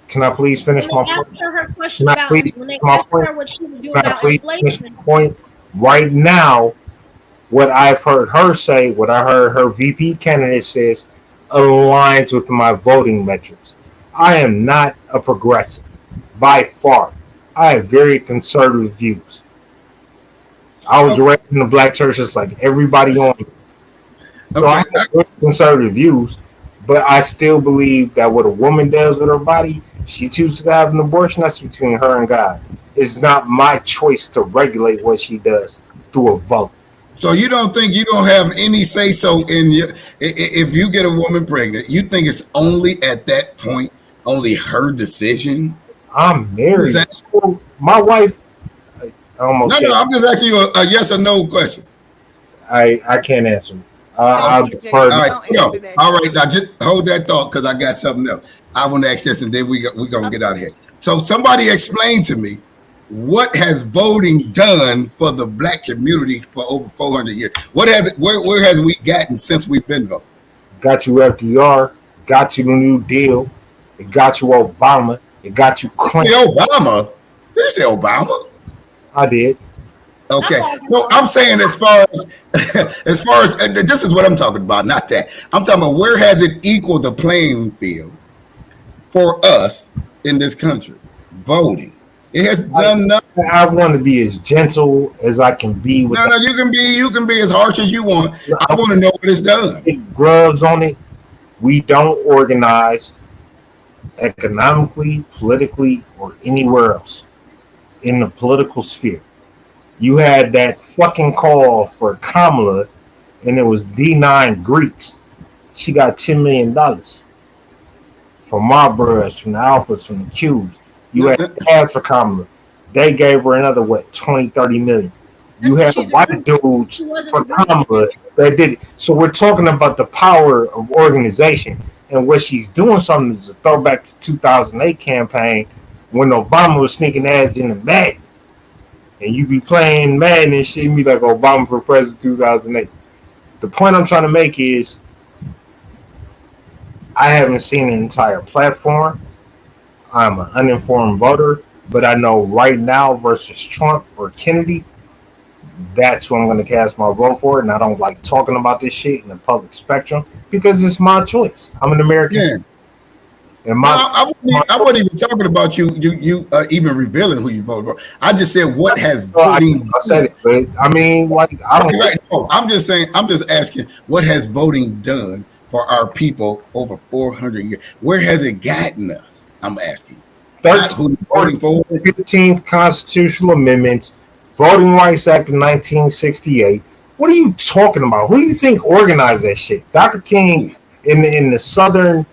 can I please finish when my they point? asked her question Can I about please when they finish my asked point? her what she would do Can I about please finish inflation, my point? Right now, what I've heard her say, what I heard her VP candidate says, aligns with my voting metrics. I am not a progressive by far. I have very conservative views. I was Oh, raised in the black churches like everybody on it. So I okay. have very conservative views, but I still believe that what a woman does with her body, she chooses to have an abortion, that's between her and God. It's not my choice to regulate what she does through a vote. So you don't think you don't have any say so in your if you get a woman pregnant, you think it's only at that point only her decision? I'm I'm just married. asking. My wife, I almost No, said, I'm just asking you a yes or no question. I can't answer. I'll Okay. defer. All JT, right. don't No. answer that All shit. right. Now just hold that thought because I got something else. I want to ask this and then we gonna get out of here. So somebody explain to me what has voting done for the black community for over 400 years? What has it, where has we gotten since we've been voting? Got you FDR, got you the New Deal, it got you Obama, it got you Hey, Clinton. Obama. Did you say Obama? I did. I'm Okay. logging No, on. I'm saying as far as as far as and this is what I'm talking about, not that. I'm talking about where has it equaled the playing field for us in this country? Voting. It has I, done nothing. I want to be as gentle as I can be No, without no, you can be as harsh as you want. I want to know what it's done. putting gloves on it. We don't organize economically, politically, or anywhere else in the political sphere. You had that fucking call for Kamala, and it was D9 Greeks. She got $10 million from Marlboros, from the Alphas, from the Qs. You No, had no, ads for Kamala. They gave her another, what, 20, 30 million. You That's because had she's a white Greek. dudes She wasn't for a Greek. Kamala that did it. So we're talking about the power of organization. And what she's doing something is a throwback to 2008 campaign when Obama was sneaking ads in the Madden. And you be playing Madden and shit and be like Obama for president 2008. The point I'm trying to make is I haven't seen an entire platform. I'm an uninformed voter, but I know right now versus Trump or Kennedy, that's who I'm going to cast my vote for. And I don't like talking about this shit in the public spectrum because it's my choice. I'm an American yeah. citizen. And No, my, I wasn't even talking about you even revealing who you voted for. I just said what has well, voting I said done. it, but I mean, like, I don't. Right. No, I'm just saying. I'm just asking what has voting done for our people over 400 years. Where has it gotten us? I'm asking. Not 13th, who you're voting for. 15th constitutional amendments, Voting Rights Act of 1968. What are you talking about? Who do you think organized that shit? Dr. King in the Southern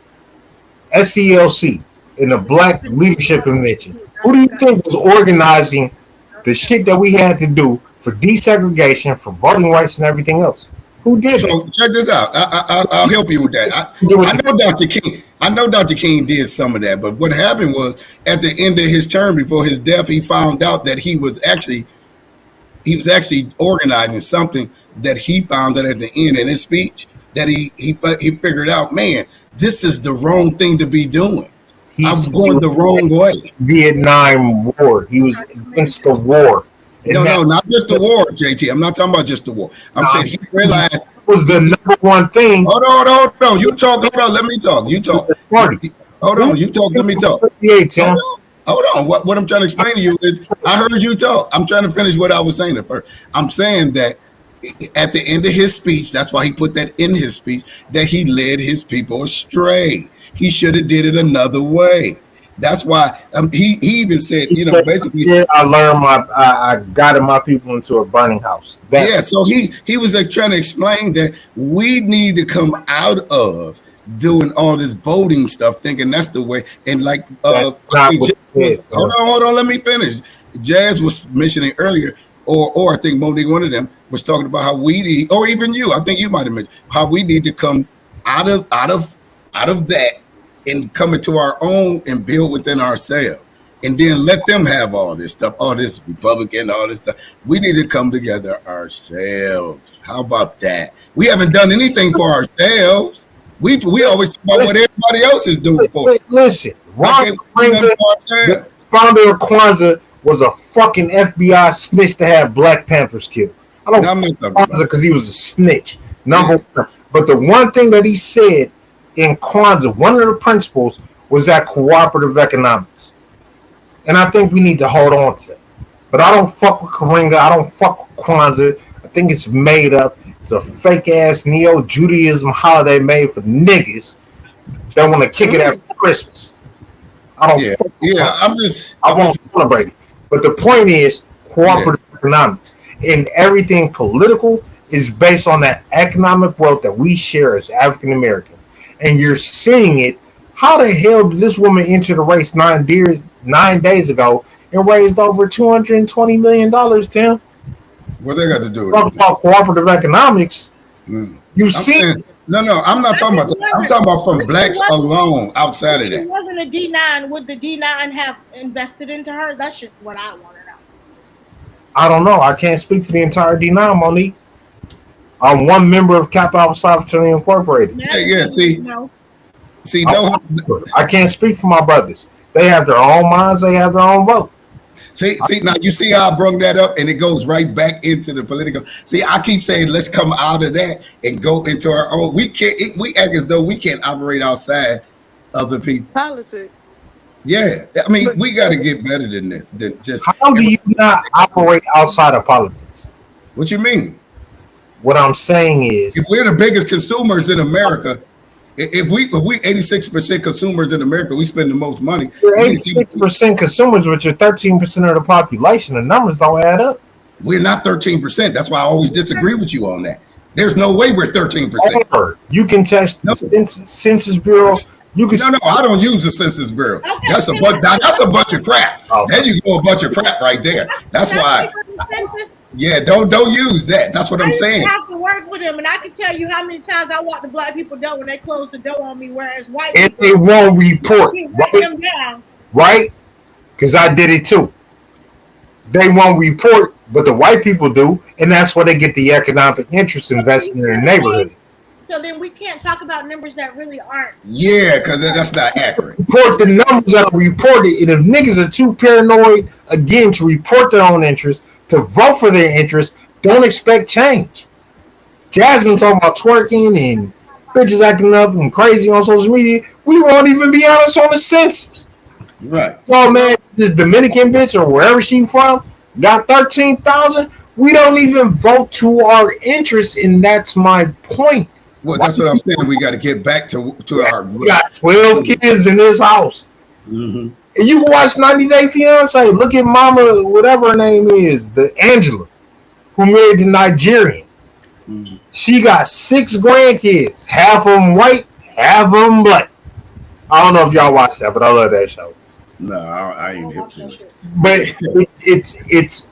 SELC, in the Black Leadership Convention. Who do you think was organizing the shit that we had to do for desegregation, for voting rights, and everything else? Who did it? So check this out. I'll help you with that. I know Dr. King. I know Dr. King did some of that, but what happened was at the end of his term before his death, he found out that he was actually organizing something that he found that at the end in his speech that he figured out, man, this is the wrong thing to be doing. He I'm said he going was the wrong way. Vietnam War. He was against the war. And No, that, no, not just the war, JT. I'm not talking about just the war. I'm saying he realized. was the number one thing. Hold on. You talk. Hold on. Let me talk. You talk. Party. Hold on. You talk. Let me talk. Hold Tim. on. Hold on. What I'm trying to explain to you is I heard you talk. I'm trying to finish what I was saying at first. I'm saying that at the end of his speech, that's why he put that in his speech, that he led his people astray. He should have did it another way. That's why he even said, basically, I learned I guided my people into a burning house. yeah. So he was like trying to explain that we need to come out of doing all this voting stuff, thinking that's the way. And like, That's not what he said, hold on, let me finish. Jazz was mentioning earlier, or I think Monique, one of them, was talking about how we need, or even you, I think you might have mentioned how we need to come out of that and come into our own and build within ourselves. and then let them have all this stuff, all this Republican, all this stuff. We need to come together ourselves. How about that? We haven't done anything for ourselves. We always talk about what everybody else is doing for us. Listen, Ron Karenga, the founder of Kwanzaa, was a fucking FBI snitch to have Black Panthers killed. I don't know Kwanzaa because he was a snitch. Number one. But the one thing that he said in Kwanzaa, one of the principles was that cooperative economics. And I think we need to hold on to it. But I don't fuck with Karenga. I don't fuck with Kwanzaa. I think it's made up. It's a fake ass neo-Judaism holiday made for niggas that want to kick it after Christmas. I don't. I won't celebrate it. But the point is cooperative economics, and everything political is based on that economic wealth that we share as African Americans. And you're seeing it. How the hell did this woman enter the race 9 days ago and raised over $220 million, Tim? What they got to do with it? About cooperative economics. You see? No, I'm not talking about that. I'm talking about from blacks alone outside of that. It wasn't a D9. Would the D9 have invested into her? That's just what I want to know. I don't know. I can't speak for the entire D9, Monique. I'm one member of Kappa Alpha Fraternity Incorporated. See, I can't speak for my brothers. They have their own minds. They have their own vote. See, now you see how I brought that up, and it goes right back into the political. See, I keep saying let's come out of that and go into our own. We can't. We act as though we can't operate outside other people. Politics. Yeah, I mean, we got to get better than this. Than just. How do you not operate outside of politics? What you mean? What I'm saying is, if we're the biggest consumers in America. If we 86% consumers in America, we spend the most money. You're 86% consumers, which are 13% of the population. The numbers don't add up. We're not 13%. That's why I always disagree with you on that. There's no way we're 13%. You can test the Census Bureau. You can no, I don't use the Census Bureau. That's a bunch of crap. There you go, a bunch of crap right there. That's why. Yeah, don't use that. That's what I'm saying. I have to work with them, and I can tell you how many times I walk the black people door when they close the door on me, whereas white people they won't report, right? Because I did it too. They won't report, but the white people do, and that's where they get the economic interest investing in their neighborhood. So then we can't talk about numbers that really aren't. Yeah, because that's not accurate. Report the numbers that are reported, and if niggas are too paranoid again to report their own interest, to vote for their interests, don't expect change. Jasmine talking about twerking and bitches acting up and crazy on social media. We won't even be honest on the census. Right. Oh man, this Dominican bitch or wherever she from got 13,000. We don't even vote to our interests, and that's my point. Well, that's what I'm saying. We got to get back to our. We got 12 kids in this house. Mm-hmm. And you can watch 90 Day Fiance. Look at Mama, whatever her name is, the Angela, who married the Nigerian. Mm-hmm. She got 6 grandkids, half of them white, half of them black. I don't know if y'all watch that, but I love that show. No, I ain't hip to it. But it's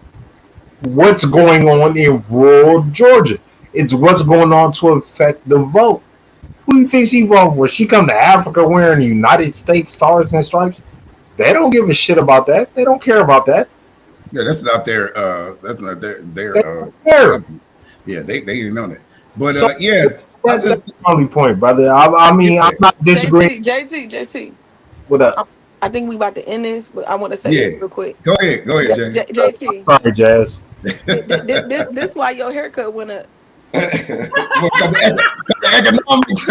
what's going on in rural Georgia. It's what's going on to affect the vote. Who do you think she voted for? She come to Africa wearing the United States stars and stripes. They don't give a shit about that. They don't care about that. Yeah, that's not their. That's not their. Yeah, they didn't know that. But so, yeah, that's the only point, brother. I mean, I'm not disagreeing. JT. What up? I think we about to end this, but I want to say this real quick. Go ahead, JT. Sorry, Jazz. This why your haircut went up. The economics.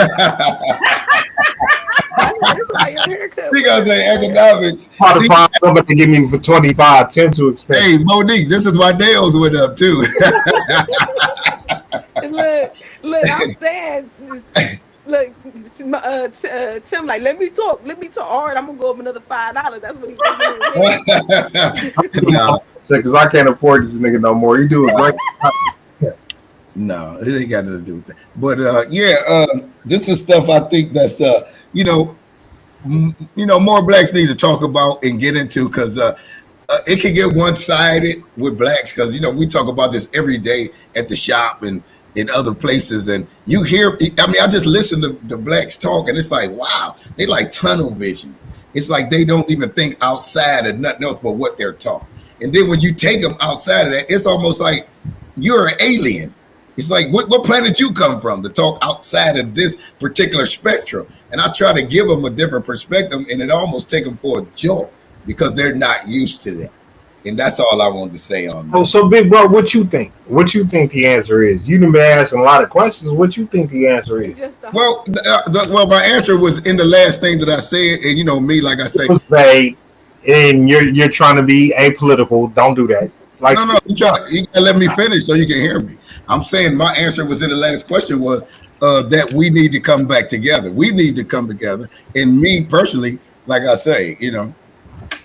Because the economics. How to find somebody to give me for 25. Tim to expect. Hey, Monique, this is why nails went up too. look, I'm saying, look, Tim, like, let me talk. All right, I'm gonna go up another $5. That's what he's No, because I can't afford this nigga no more. He doing great. No, it ain't got nothing to do with that. But this is stuff I think that's more blacks need to talk about and get into, because it can get one-sided with blacks, because we talk about this every day at the shop and in other places, and I just listen to the blacks talk, and it's like, wow, they like tunnel vision. It's like they don't even think outside of nothing else but what they're taught. And then when you take them outside of that, it's almost like you're an alien. It's like, what planet you come from to talk outside of this particular spectrum? And I try to give them a different perspective, and it almost take them for a joke because they're not used to that. And that's all I wanted to say on that. Oh, so big bro, what you think? What you think the answer is? You've been asking a lot of questions. What you think the answer is? Well, my answer was in the last thing that I said, and you know me, like I say, and you're trying to be apolitical. Don't do that. Like, no, you gotta let me finish so you can hear me. I'm saying my answer was in the last question was that we need to come back together. We need to come together. And me personally, like I say, you know,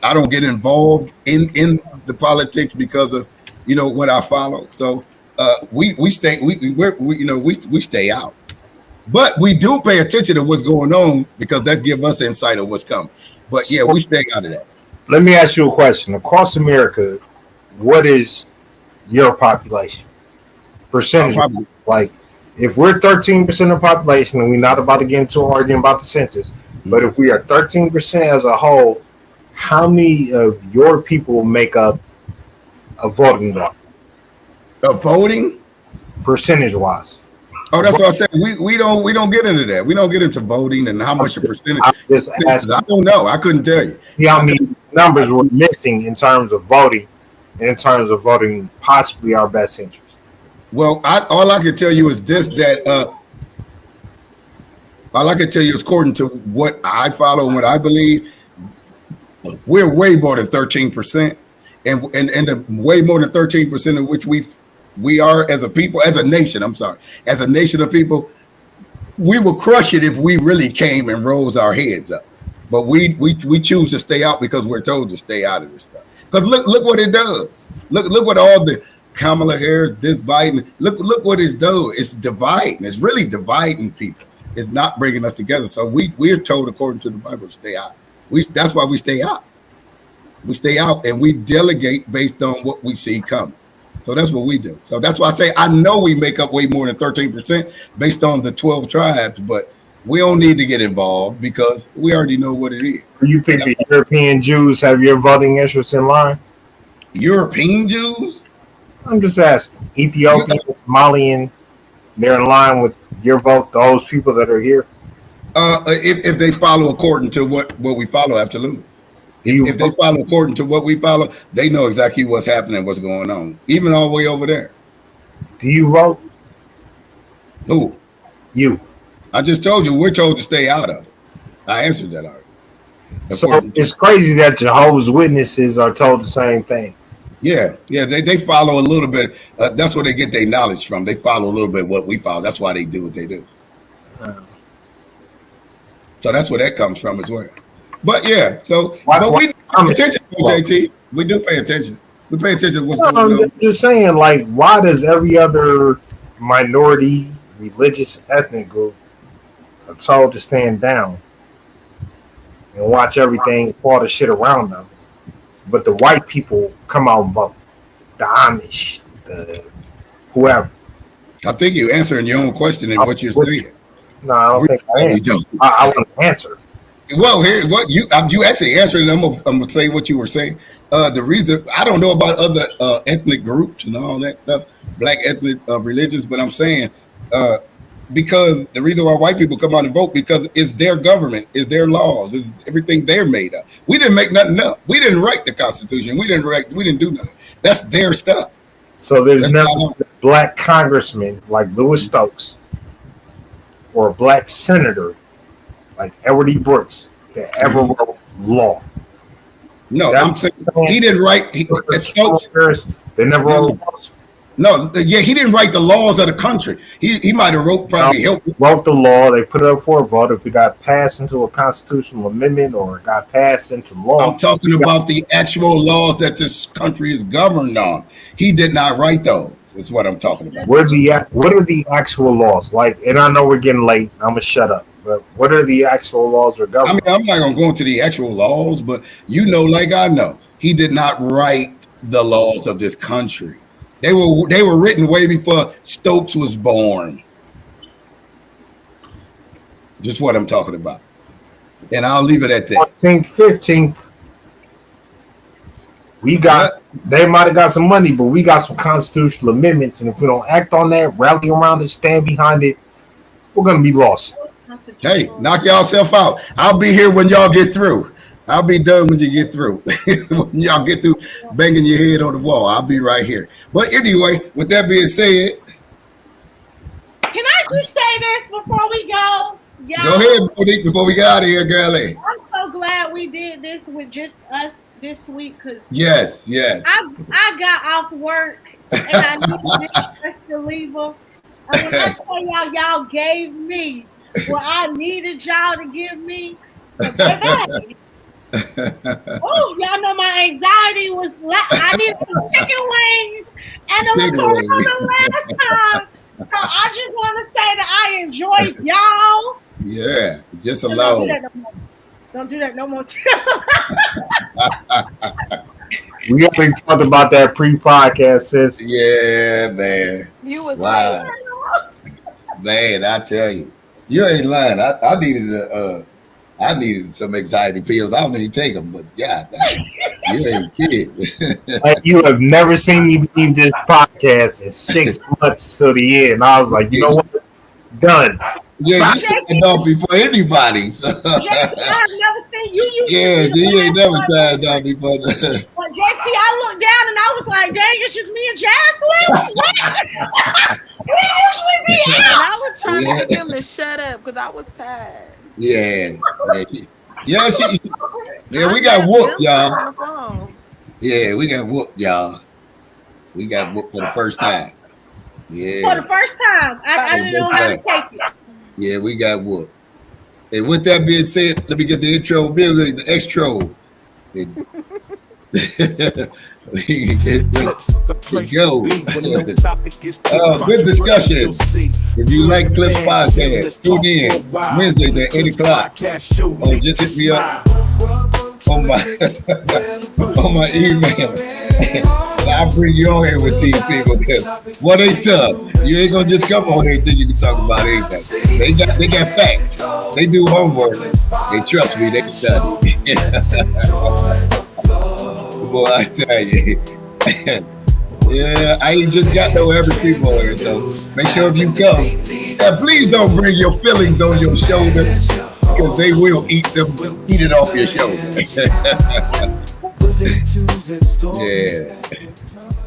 I don't get involved in the politics because of, you know, what I follow. So we stay out. But we do pay attention to what's going on because that gives us insight of what's coming. But yeah, we stay out of that. Let me ask you a question. Across America, what is your population? Percentage? Like, if we're 13% of the population, and we're not about to get into an argument about the census, but if we are 13% as a whole, how many of your people make up a voting bloc? A voting? Percentage-wise. Oh, that's what I said. We don't get into that. We don't get into voting and how much a percentage. I don't know. I couldn't tell you. Yeah, I mean, numbers were missing in terms of voting, and in terms of voting possibly our best interest. Well, all I can tell you is this: that all I can tell you is according to what I follow and what I believe, we're way more than 13%, and the way more than 13% of which we are as a people, as a nation. I'm sorry, as a nation of people, we will crush it if we really came and rose our heads up. But we choose to stay out because we're told to stay out of this stuff. Because look what it does. Look what all the Kamala Harris, this Biden. Look what it's doing. It's dividing. It's really dividing people. It's not bringing us together. So we're told according to the Bible to stay out. That's why we stay out. We stay out and we delegate based on what we see coming. So that's what we do. So that's why I say I know we make up way more than 13% based on the 12 tribes, but we don't need to get involved because we already know what it is. Do you think the European Jews have your voting interests in line? European Jews? I'm just asking. Ethiopian, Somalian, they're in line with your vote, those people that are here? If they follow according to what we follow, absolutely. If they follow according to what we follow, they know exactly what's happening, what's going on, even all the way over there. Do you vote? Who? You. I just told you we're told to stay out of it. I answered that already. So it's crazy that Jehovah's Witnesses are told the same thing. Yeah, they follow a little bit. That's where they get their knowledge from. They follow a little bit what we follow. That's why they do what they do. So that's where that comes from as well. But yeah, but we pay attention, JT. We do pay attention. We pay attention to what's going on. I'm just saying, like, why does every other minority, religious, ethnic group are told to stand down and watch everything fall to shit around them, but the white people come out and vote? The Amish, the whoever. I think you're answering your own question and what you're saying. No, I don't think I am. I want to answer. Well, here, what you actually answered, and I'm gonna say what you were saying. The reason I don't know about other ethnic groups and all that stuff, black ethnic religions, but I'm saying because the reason why white people come out and vote because it's their government, it's their laws, it's everything they're made of. We didn't make nothing up. We didn't write the Constitution. We didn't do nothing. That's their stuff. So there's never a black congressman like Louis Stokes or a black senator like Edward E. Brooks that ever wrote law. No, I'm saying he didn't write. Stokes, they never wrote laws. No, yeah, he didn't write the laws of the country. He might have wrote the law. They put it up for a vote. If it got passed into a constitutional amendment or it got passed into law. I'm talking about the actual laws that this country is governed on. He did not write those. That's what I'm talking about. What are the actual laws? Like, and I know we're getting late. I'm gonna shut up. But what are the actual laws or government? I mean, I'm not gonna go into the actual laws, but you know, like I know, he did not write the laws of this country. They were written way before Stokes was born. Just what I'm talking about. And I'll leave it at that. 14th, 15th. We got, they might have got some money, but we got some constitutional amendments. And if we don't act on that, rally around it, stand behind it, we're going to be lost. Hey, knock yourself out. I'll be here when y'all get through. I'll be done when you get through. When y'all get through banging your head on the wall, I'll be right here. But anyway, with that being said, can I just say this before we go? Y'all, go ahead, Monique, before we get out of here, girlie. I'm so glad we did this with just us this week because yes. I got off work and I needed this reliever. And when I tell y'all gave me what I needed y'all to give me. Baby, oh, y'all know my anxiety was. I needed some chicken wings and a macaroni last time. So I just want to say that I enjoyed y'all. Yeah, just alone. Don't do that no more. We already talked about that pre-podcast, sis. Yeah, man. You was wow. Man, I tell you, you ain't lying. I needed some anxiety pills. I don't even take them, but yeah, you ain't kidding. Like, you have never seen me leave this podcast in 6 months to the end. And I was like, you know what? Done. Yeah, you signed off before anybody. So. JT, I have never seen you. Yes, you ain't never signed off before. But JT, I looked down and I was like, dang, it's just me and Jasmine. We usually be And out. I was trying to get him to shut up because I was tired. Yeah, we got whooped, y'all. Yeah, we got whooped, y'all. We got whooped for the first time. Yeah. For the first time. I didn't know how to take it. Yeah, we got whooped. And with that being said, let me get the intro music, the extro. Go. Good discussion. If you like Clips Podcast, tune in Wednesdays at 8 o'clock. Or just hit me up on my email. I'll bring you on here with these people because what they tough. You ain't gonna just come on here and think you can talk about anything. They got facts. They do homework. They trust me. They study. Boy, I tell you. Yeah, I ain't just got no average people here, so make sure if you come, please don't bring your feelings on your shoulder because they will eat it off your shoulder. Yeah.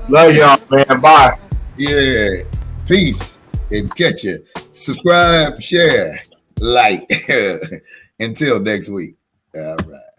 Love y'all, man. Bye. Yeah. Peace and catch you. Subscribe, share, like. Until next week. All right.